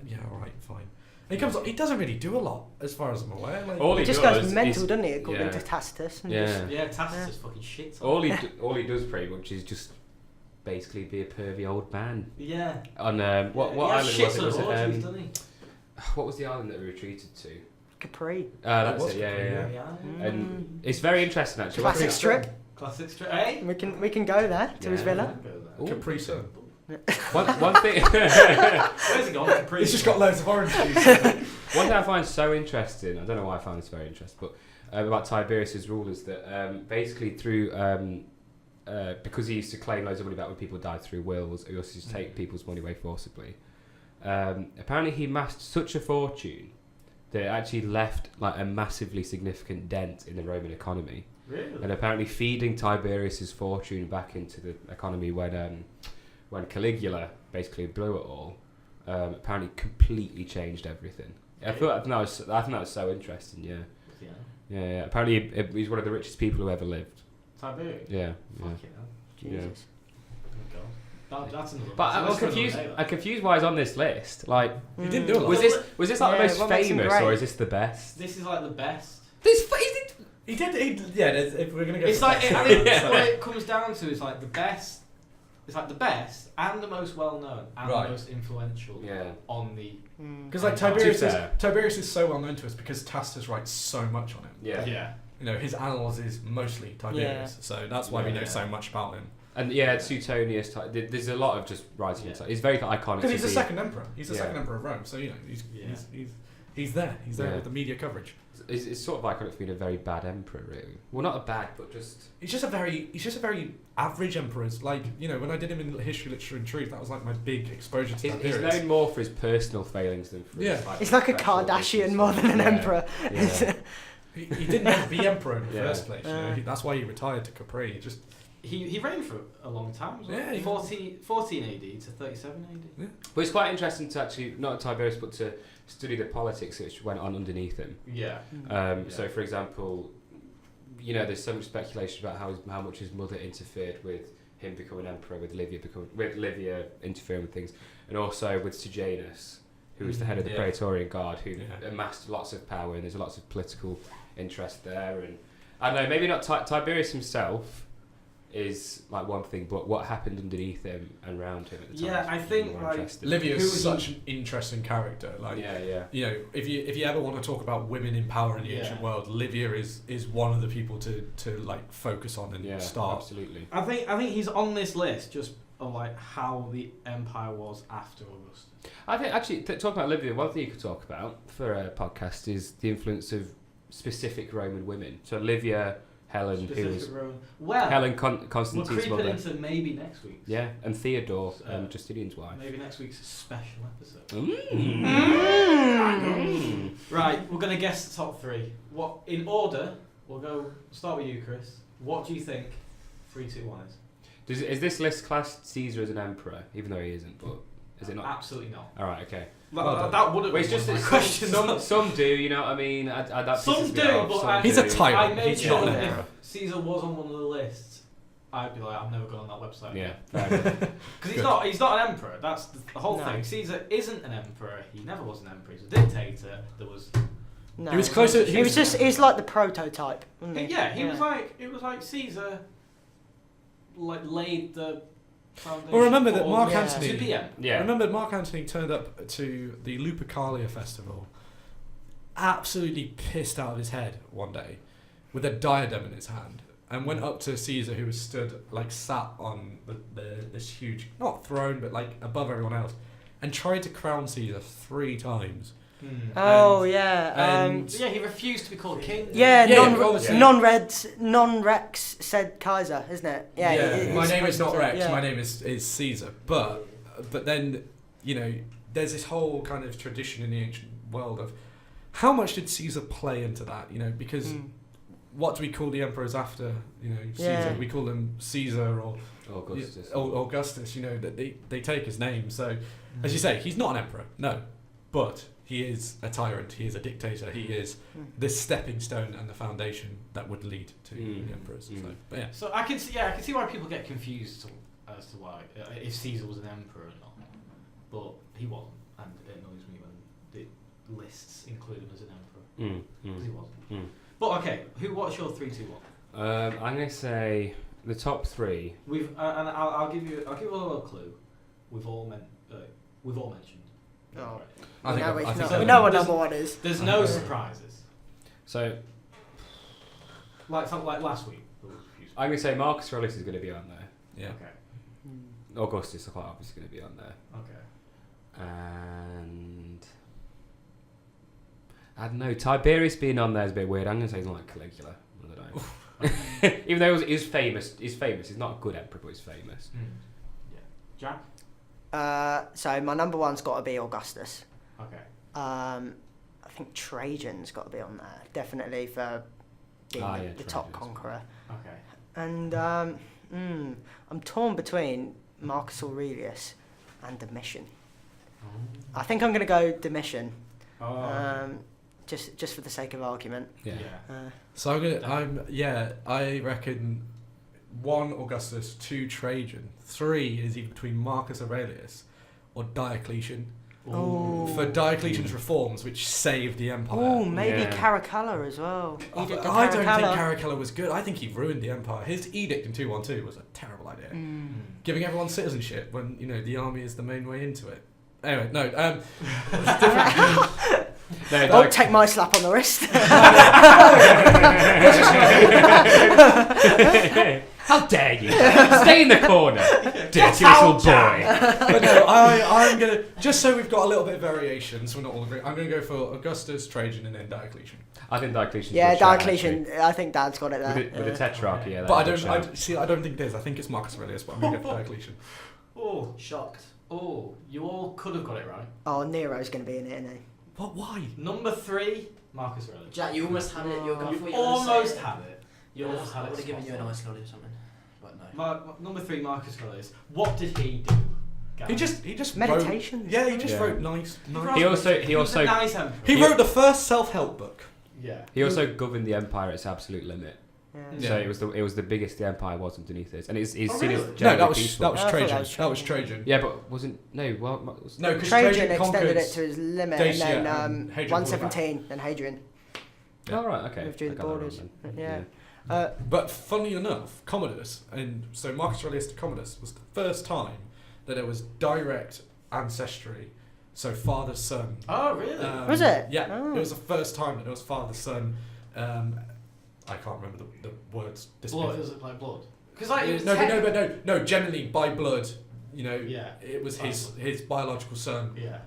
yeah, all right, fine. And he comes up, he doesn't really do a lot, as far as I'm aware. Like, All He he just does goes mental, is- doesn't he? According yeah. to Tacitus. And Yeah. Yeah, Tacitus fucking shit. All he does pretty much is just basically be a pervy old man. Yeah. On what He island has was shits it? on Was orgies, it doesn't he? what was the island that we retreated to? Capri. That's was it. Yeah. Yeah. And it's very interesting actually. Classic What's it- strip. Classic strip. Hey. We can go there to his Yeah. villa. Ooh. Capri Sun. One thing. Where's he gone? Capri. It's just got loads of orange juice. One thing I find so interesting, I don't know why I find this very interesting, but about Tiberius's rule is that basically through because he used to claim loads of money back when people died through wills, he also used to take people's money away forcibly. Apparently he amassed such a fortune that it actually left like a massively significant dent in the Roman economy. Really? And apparently feeding Tiberius's fortune back into the economy when Caligula basically blew it all, apparently completely changed everything. I think that was so interesting. Yeah. Apparently he's one of the richest people who ever lived. Tiberius. Yeah. Fucking hell. Jesus. That's another. But I'm confused. I'm confused why he's on this list. Like, He didn't do a lot. was this like Yeah, the most what makes him famous, great? or is this the best? This is like the best. He did. Yeah. If we're gonna go. It's for like best, I think so- what it comes down to is like the best. It's like the best and the most well known and Right. the most influential Yeah. on the. Because like To be Tiberius is so well known to us because Tacitus writes so much on him. Yeah. You know, his annals is mostly Tiberius, so that's why we know so much about him. And yeah, Suetonius. There's a lot of just writing. Yeah. It's very iconic. Because he's to the be- second emperor. He's the Yeah. second emperor of Rome, so you know he's there. He's there Yeah. with the media coverage. It's sort of iconic for being a very bad emperor, really. Well, not a bad, but just. He's just a very average emperor. It's like, you know, when I did him in History, Literature and Truth, that was like my big exposure to He's Tiberius. known more for his personal failings than for Yeah. his, He's like a professional Kardashian business. more than an Yeah. emperor. Yeah. He didn't want to be emperor in the Yeah. first place. You know? That's why he retired to Capri. He reigned for a long time. Wasn't Yeah, he? he- 14 AD to 37 AD. But it's quite interesting to actually, not Tiberius, but to study the politics which went on underneath him. Yeah. So, for example, you know, there's so much speculation about how much his mother interfered with him becoming emperor, with Livia interfering with things, and also with Sejanus, who was the head of the Yeah. Praetorian Guard, who Yeah. amassed lots of power, and there's lots of political interest there. And I don't know, maybe not Tiberius himself is like one thing, but what happened underneath him and around him at the time. Yeah, is I think, more like, interesting. Livia Who is was such an interesting character. Like, Yeah. you know, if you ever want to talk about women in power in the ancient world, Livia is one of the people to like focus on and Yeah, start. absolutely. I think he's on this list just of like how the empire was after Augustus. I think actually talking about Livia, one thing you could talk about for a podcast is the influence of specific Roman women. So Livia, Helen, who was Helen we're Constantine's creeping mother. into maybe next week. Yeah, and Theodore, Justinian's wife. Maybe next week's a special episode. Mm. Right, we're gonna guess the top three. What in order? We'll start with you, Chris. What do you think? 3, 2, 1 is. Is this list classed Caesar as an emperor, even though he isn't? But is it not? Absolutely not. All right, okay. That would have Well, been it's just one of my that questions. some do, you know what I mean? That Some pisses me do, off, but some I- He's a do. tyrant. I made He's sure not an that emperor. if Caesar was on one of the lists, I'd be like, I'm never going on that website. Yeah, fair enough. Because he's not an emperor. That's the whole No. thing. Caesar isn't an emperor. He never was an emperor. He's a dictator. There was. No. He was closer. He was just. He's like the prototype, wasn't he? Yeah, he was like. It was like Caesar. Like laid the foundation. Well, remember that for Mark Yeah. Antony. To be emperor. Yeah. Remember, Mark Antony turned up to the Lupercalia festival, absolutely pissed out of his head one day, with a diadem in his hand, and went up to Caesar, who was stood like sat on this huge not throne, but like above everyone else, and tried to crown Caesar 3 times. Oh And- yeah. and- Yeah, he refused to be called king. Yeah, Yeah, non obviously. non-Rex said Kaiser, isn't it? Yeah. My name is not Rex. Yeah. My name is Caesar. But then, you know, there's this whole kind of tradition in the ancient world of how much did Caesar play into that? You know, because what do we call the emperors after? You know, Caesar. Yeah. We call them Caesar or Augustus. Augustus. You know, that they take his name. So, as you say, he's not an emperor. No, but he is a tyrant, he is a dictator, he is this stepping stone and the foundation that would lead to the emperors. So, but yeah. So I can see why people get confused as to why if Caesar was an emperor or not, but he wasn't, and it annoys me when the lists include him as an emperor because he wasn't. But okay, what's your 3, 2, 1? I'm gonna say the top 3. We've and I'll give you a little clue. We've all mentioned. Oh. I think we know what number 1 is. There's no surprises. So Like last week. I'm gonna say Marcus Aurelius is gonna be on there. Yeah. Okay. Augustus are quite obviously gonna be on there. Okay. And I don't know. Tiberius being on there is a bit weird. I'm gonna say he's like Caligula. I don't know. Even though he's famous. He's not a good emperor, but he's famous. Yeah. Jack. So my number 1's got to be Augustus. Okay. I think Trajan's got to be on there, definitely for being the top conqueror. Okay. And I'm torn between Marcus Aurelius and Domitian. I think I'm going to go Domitian. Just for the sake of argument. Yeah. So I reckon 1 Augustus, 2 Trajan, 3 is either between Marcus Aurelius or Diocletian. For Diocletian's reforms, which saved the empire. Oh, maybe Caracalla as well. I don't think Caracalla was good. I think he ruined the empire. His edict in 212 was a terrible idea. Giving everyone citizenship when the army is the main way into it. Anyway, no. Don't take my slap on the wrist. How dare you? Stay in the corner, dirty little boy. But no, I'm gonna, just so we've got a little bit of variation, so we're not all agreeing, I'm gonna go for Augustus, Trajan, and then Diocletian. I think Diocletian. Yeah, Diocletian. I think Dad's got it there. With the tetrarchy, yeah. But I don't think it is. I think it's Marcus Aurelius, but I'm gonna go for Diocletian. Oh, shocked. Oh, you all could have got it right. Oh, Nero's going to be in it, isn't he? What? Why? Number 3, Marcus Aurelius. Jack, you almost had it. You almost had it. You I almost had it. would have given you an ice lolly or something, but no. Number 3, Marcus Aurelius. What did he do? Guys? He just meditation. Wrote nice. He also nice emperor. He wrote the first self-help book. Yeah. He also governed the empire at its absolute limit. Yeah. So it was the biggest the empire was underneath it, and he's seen really? as No, generally that was peaceful. Trajan. That was Trajan. Yeah, but wasn't because Trajan Trajan extended it to his limit, Dacia and then and Hadrian 117, then Hadrian. Oh right, okay. Moved through the I got that borders. wrong then. Yeah. But funnily enough, Commodus, and so Marcus Aurelius to Commodus was the first time that there was direct ancestry, so father son. Oh really? Was it? Yeah, Oh. it was the first time that there was father son. I can't remember the words. Blood? Is it like blood? Because No. Generally by blood, Yeah. it was his biological son. Yeah.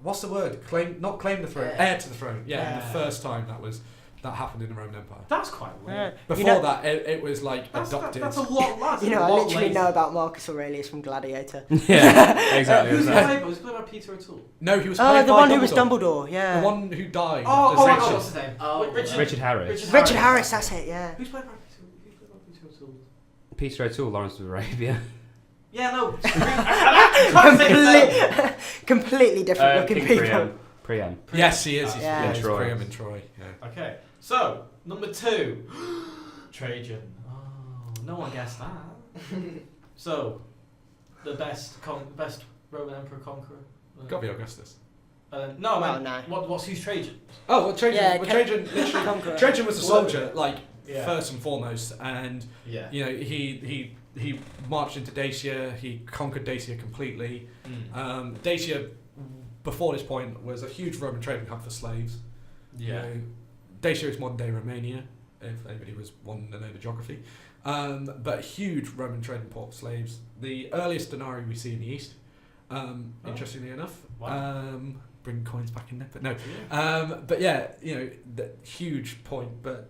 What's the word? Not claim the throne. Heir to the throne. Yeah. And the first time that happened in the Roman Empire. That's quite weird. Before that, it was like adopted. That's a lot less. I literally know about Marcus Aurelius from Gladiator. Yeah, exactly. Who's the playboy? Was it played by Peter O'Toole? No, he was played the by one Dumbledore. who was Dumbledore, yeah. The one who died. Oh my God, what's his name? Richard Harris. Richard Harris, that's it, yeah. Who's played by Peter O'Toole? Peter O'Toole, Lawrence of Arabia. Yeah, no. Completely different looking King people. Priam. Yes, he is. Yeah. He's Troy. Priam in Troy. Yeah. Okay, so number 2, Trajan. Oh, no one guessed that. So, the best Roman Emperor conqueror. Got to be Augustus. No. What's whose Trajan? Oh, well, Trajan. Yeah, Trajan literally. Trajan was a soldier, first and foremost, and Yeah. he marched into Dacia. He conquered Dacia completely. Dacia, before this point, was a huge Roman trading hub for slaves. Yeah. Dacia is modern day Romania, if anybody was wanting to know the geography. But huge Roman trading port for slaves. The earliest denarii we see in the East, interestingly enough. Wow. Bring coins back in there, but no. But yeah, the huge point, but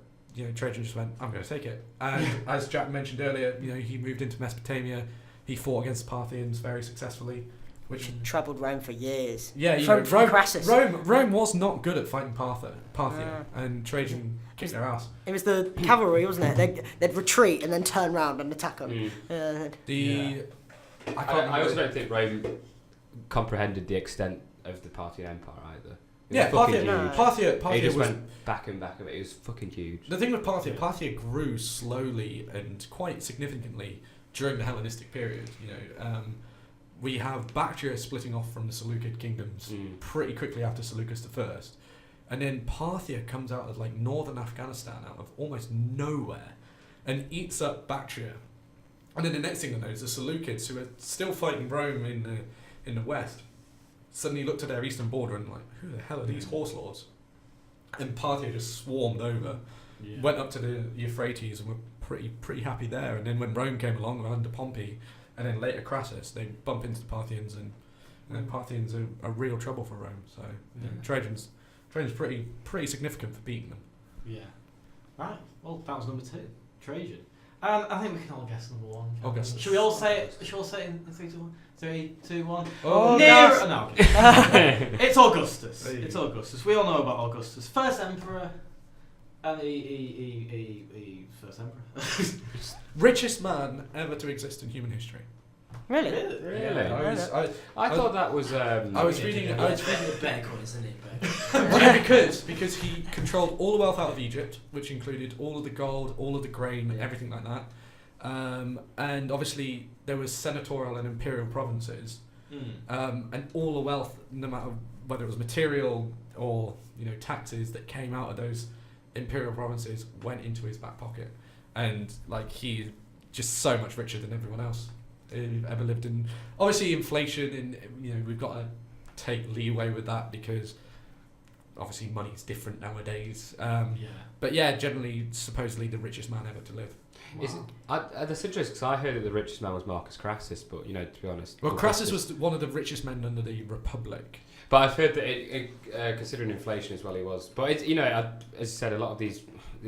Trajan just went, I'm going to take it. And as Jack mentioned earlier, he moved into Mesopotamia. He fought against the Parthians very successfully, which troubled Rome for years. Yeah, from Crassus. Rome was not good at fighting Parthia, and Trajan kicked their ass. It was the cavalry, wasn't it? They'd retreat and then turn around and attack them. I also don't think Rome comprehended the extent of the Parthian Empire either. Yeah, Parthia It just was went back and back of it. It was fucking huge. the thing with Parthia grew slowly and quite significantly during the Hellenistic period. We have Bactria splitting off from the Seleucid kingdoms pretty quickly after Seleucus I, and then Parthia comes out of like northern Afghanistan, out of almost nowhere, and eats up Bactria. And then the next thing I know is the Seleucids, who are still fighting Rome in the west, suddenly looked at their eastern border and like, who the hell are these horse lords? And Parthia just swarmed over, went up to the Euphrates and were pretty happy there. And then when Rome came along under Pompey, and then later Crassus, they bump into the Parthians, and Parthians are real trouble for Rome. So Trajan's pretty significant for beating them. Yeah. Right. Well, that was number 2, Trajan. And I think we can all guess number 1. Augustus. Should we all say it? Should we all say it in 3, 2, 1? 3, 2, 1. Oh, Nero. No. It's Augustus. It's Augustus. We all know about Augustus, first emperor, and he first emperor. Richest man ever to exist in human history. Really? I thought that was. I was reading the better coin, isn't it? Well, because he controlled all the wealth out of Egypt, which included all of the gold, all of the grain, everything like that. And obviously there was senatorial and imperial provinces, and all the wealth, no matter whether it was material or taxes that came out of those imperial provinces, went into his back pocket, and like he's just so much richer than everyone else who ever lived in. Obviously, inflation, and we've got to take leeway with that because obviously money's different nowadays. But yeah, generally, supposedly the richest man ever to live. Wow. That's interesting because I heard that the richest man was Marcus Crassus, but to be honest, well, Crassus was one of the richest men under the Republic. But I've heard that considering inflation as well, he was. But it's, as I said, a lot of these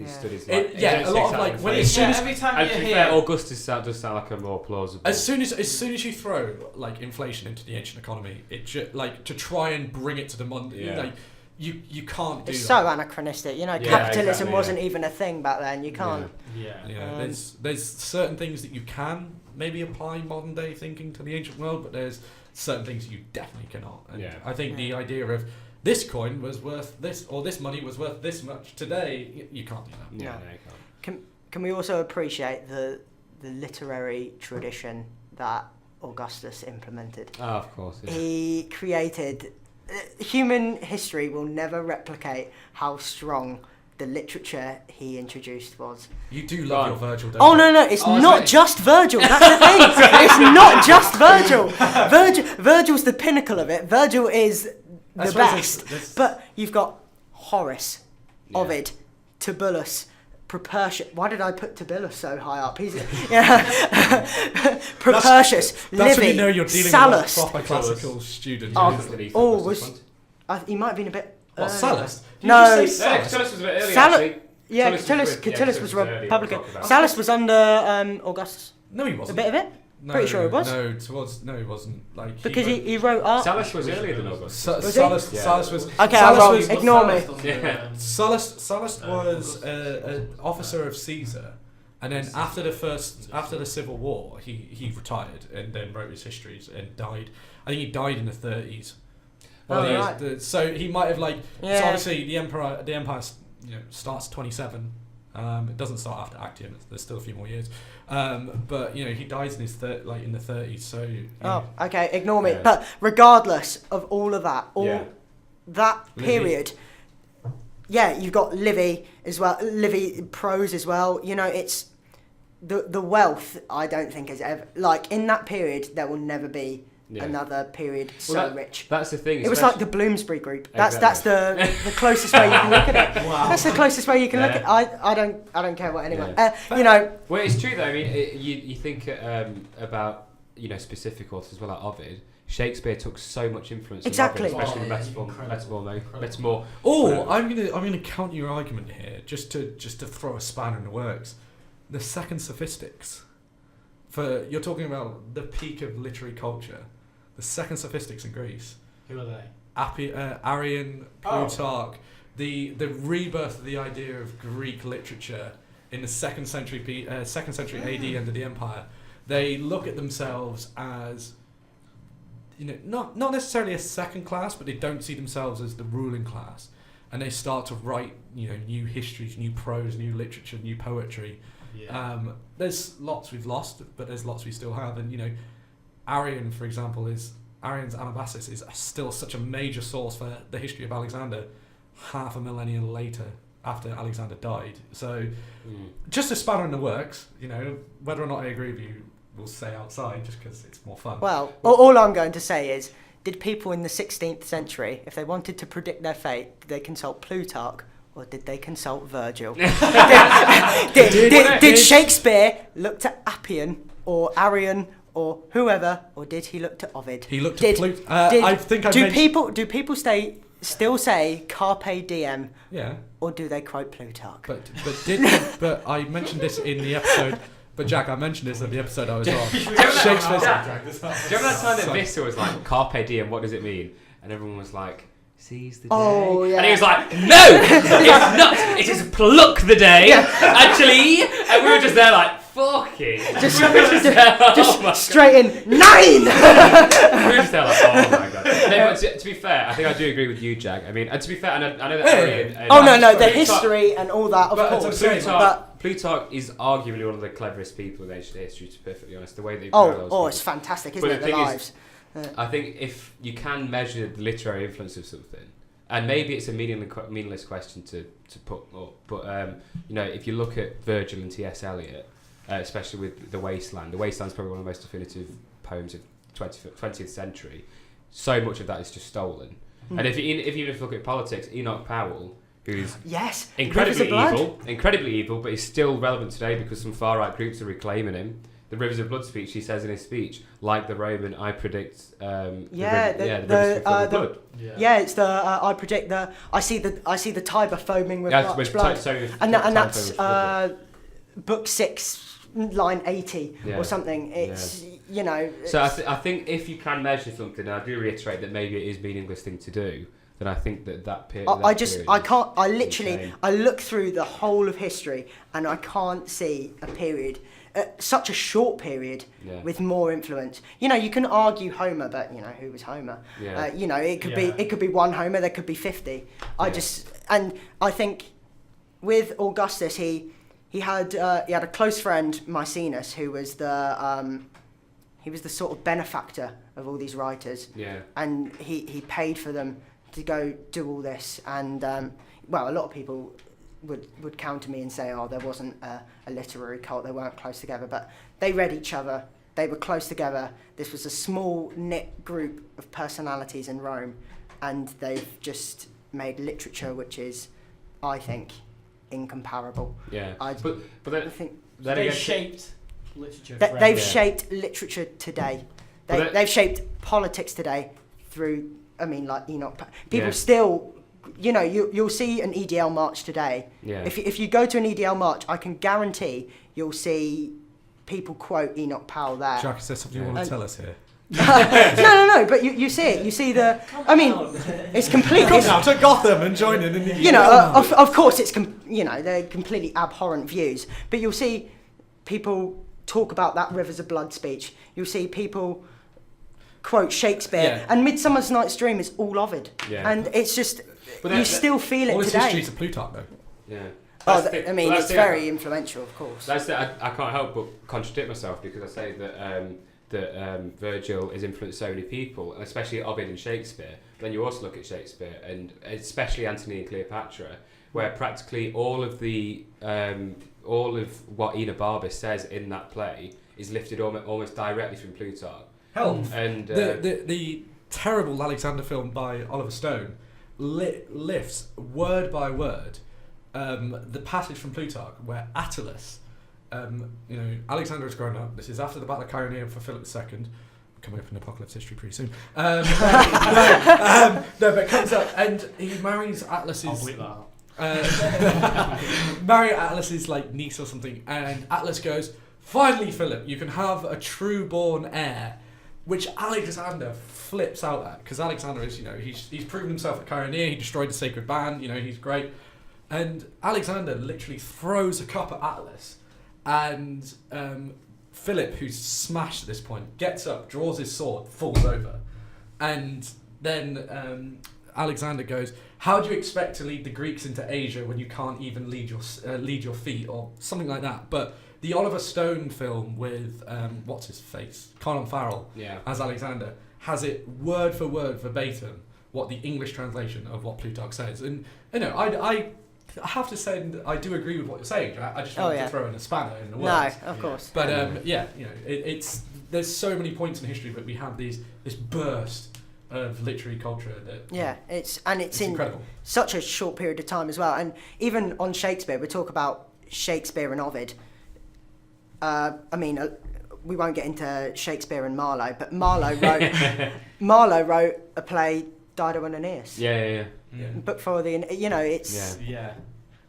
studies. A lot of like when every time you hear Augustus does sound like a more plausible. As soon as you throw like inflation into the ancient economy, it to try and bring it to the modern You can't do that. It's so anachronistic. Capitalism wasn't even a thing back then. You can't. There's certain things that you can maybe apply modern day thinking to the ancient world, but there's certain things you definitely cannot. And I think the idea of this coin was worth this, or this money was worth this much today, you can't do that. No, you can't. Can we also appreciate the literary tradition that Augustus implemented? Oh, of course. Yeah. He created. Human history will never replicate how strong the literature he introduced was. You do love your Virgil, don't you? Oh, no, it's not just Virgil. That's the thing. It's not just Virgil. Virgil's the pinnacle of it. Virgil is the best. But you've got Horace, Ovid, Tibullus, Propertius. Why did I put Tibullus so high up? He's Propertius, that's Livy, when you know you're dealing Sallust. with a proper classical student. He might have been a bit. Sallust? No, Catullus was a bit early, actually. Yeah, Catullus was Republican. Sallust was under Augustus. No, he wasn't. A bit of it. Pretty sure it was. No, he wasn't. Like because he wrote art. Sallust was earlier than Augustus. Sallust was. Okay, I'm wrong. Ignore me. Sallust was an officer of Caesar, and then after the Civil War, he retired and then wrote his histories and died. I think he died in the 30s. Right. So he might have like. So obviously the empire starts 27. It doesn't start after Actium. There's still a few more years. But he dies in his in the 30s. So. Okay. Ignore me. But regardless of all of that, that period. Yeah, you've got Livy as well. Livy prose as well. It's the wealth. I don't think has ever in that period there will never be. Another period rich. That's the thing. It was like the Bloomsbury Group. That's the closest way you can look at it. Wow. That's the closest way you can look at it. I don't care what anyone. Well, it's true though. I mean, you think about specific authors as well, like Ovid. Shakespeare took so much influence. Exactly. From Ovid, especially metaphor. Oh, I'm gonna counter your argument here, just to throw a spanner in the works. The Second Sophistics. You're talking about the peak of literary culture. The Second Sophistics in Greece. Who are they? Arrian, Plutarch, the rebirth of the idea of Greek literature in the second century AD under the Empire. They look at themselves as not necessarily a second class, but they don't see themselves as the ruling class, and they start to write new histories, new prose, new literature, new poetry. Yeah. There's lots we've lost, but there's lots we still have, and Arrian, for example, Arrian's Anabasis is still such a major source for the history of Alexander, half a millennium later after Alexander died. So, just a spanner in the works. Whether or not I agree with you, we'll say outside, just because it's more fun. Well, all I'm going to say is, did people in the 16th century, if they wanted to predict their fate, did they consult Plutarch or did they consult Virgil? did Shakespeare look to Appian or Arrian or whoever, or did he look to Ovid? He looked at Plutarch. I think do people still say carpe diem? Yeah. Or do they quote Plutarch? But I mentioned this in the episode. But Jack, I mentioned this in the episode I was on. Shakespeare's. Do you remember that time that Vista was like, carpe diem, what does it mean? And everyone was like, seize the day. Oh, yeah. And he was like, no, it's not. It is pluck the day, actually. And we were just there like, fuck it. Just straight in 9. We were just there like, oh my god. No, but to be fair, I think I do agree with you, Jack. I mean, and to be fair, I know that Arian... the history and all that, of course. Plutarch is arguably one of the cleverest people in ancient history, to be perfectly honest. The way they it's fantastic, isn't it? The lives. I think if you can measure the literary influence of something, and maybe it's a meaningless question to put up, but if you look at Virgil and T.S. Eliot, especially with The Wasteland is probably one of the most definitive poems of 20th century. So much of that is just stolen. And if you look at politics, Enoch Powell, who's incredibly evil, but he's still relevant today because some far right groups are reclaiming him. The Rivers of Blood speech, he says in his speech, like the Roman, I predict the rivers of blood. Yeah, it's I predict I see the Tiber foaming with blood. And that's book 6, line 80 or something. It's So I think if you can measure something, and I do reiterate that maybe it is a meaningless thing to do, then I think that period. I look through the whole of history and I can't see a period, such a short period, with more influence. You can argue Homer, but who was Homer? Yeah. It could be one Homer, there could be 50. I think with Augustus, he had a close friend, Maecenas, who was the sort of benefactor of all these writers. Yeah. And he paid for them to go do all this, and a lot of people would counter me and say, there wasn't a literary cult, they weren't close together, but they read each other, they were close together. This was a small knit group of personalities in Rome, and they've just made literature which is, I think, incomparable. Yeah. But I think they shaped literature. They've shaped literature today. They've shaped politics today through. Like Enoch. People still, you'll see an EDL march today. Yeah. If you go to an EDL march, I can guarantee you'll see people quote Enoch Powell there. Jack, is there something you want to tell us here? No. But you see it. You see the. It's completely. Come out to Gotham and join in the. Of course, it's they're completely abhorrent views. But you'll see people talk about that Rivers of Blood speech. You'll see people quote Shakespeare, and Midsummer Night's Dream is all Ovid, and it's just you still feel it all today. All history to Plutarch, though. Yeah. It's very influential, of course. I can't help but contradict myself because I say that Virgil has influenced so many people, and especially Ovid and Shakespeare. But then you also look at Shakespeare, and especially Antony and Cleopatra, where practically all of what Enobarbus says in that play is lifted almost directly from Plutarch. Hell, and the terrible Alexander film by Oliver Stone lifts word by word the passage from Plutarch where Attalus, Alexander has grown up. This is after the Battle of Chaeronea for Philip II. Coming up in Apocalypse history pretty soon. But comes up and he marries Atlas's. I'll bleep that out. Marry Atlas's niece or something, and Atlas goes, "Finally, Philip, you can have a true-born heir." Which Alexander flips out at, because Alexander is, he's proven himself at Chaeronea, he destroyed the sacred band, he's great. And Alexander literally throws a cup at Atlas, and Philip, who's smashed at this point, gets up, draws his sword, falls over. And then Alexander goes, "How do you expect to lead the Greeks into Asia when you can't even lead your feet?" or something like that. But the Oliver Stone film with what's his face, Colin Farrell, as Alexander, has it word for word verbatim what the English translation of what Plutarch says. And I have to say I do agree with what you're saying. I just wanted to throw in a spanner in the works. No, of course. But it's there's so many points in history that we have this burst of literary culture that it's in incredible. Such a short period of time as well. And even on Shakespeare, we talk about Shakespeare and Ovid. We won't get into Shakespeare and Marlowe, but Marlowe wrote a play, Dido and Aeneas. Yeah. Book for the, it's... Yeah.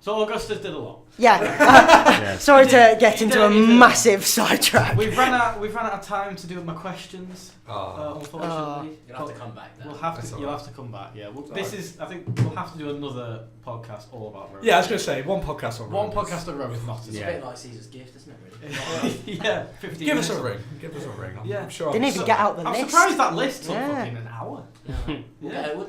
So Augustus did a lot. Yeah. Sorry to get into a massive sidetrack. We've run out of time to do my questions. Unfortunately, you'll have to come back. You'll have to come back. Yeah. I think we'll have to do another podcast all about Rome. Yeah, I was going to say one podcast on Rome. One podcast on Rome is not. It's a bit like Caesar's gift, isn't it? Really? Yeah. 15 Give us a ring. I'm sure. Didn't even get out the list. I'm surprised that list took fucking an hour.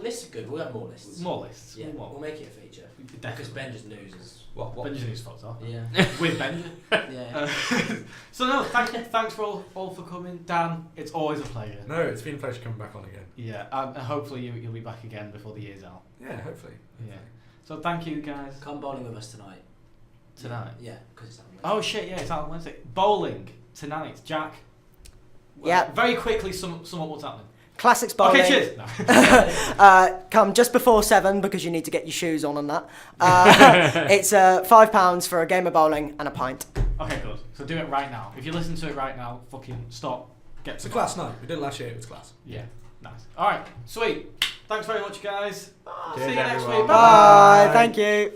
Lists are good. We'll have more lists. More lists. Yeah. We'll make it a feature. Because Benja's news is. What? Benja's news fucked up. Yeah. With Benja. Yeah. So no, thanks for all for coming, Dan. It's always a pleasure. No, it's been a pleasure coming back on again. Yeah, and hopefully you'll be back again before the year's out. Yeah, hopefully. Yeah. So thank you guys. Come bowling with us tonight. Tonight? Yeah, because it's on Wednesday. Oh shit! Yeah, it's out on Wednesday. Bowling tonight, Jack. Yeah. Very quickly, sum up what's happening. Classics bowling. Okay, cheers. No. Come just before 7 because you need to get your shoes on and that. It's £5 for a game of bowling and a pint. Okay, good. So do it right now. If you listen to it right now, fucking stop. It's a class night. We did it last year. It was class. Yeah, nice. All right, sweet. Thanks very much, guys. See you next everyone. week. Bye. Thank you.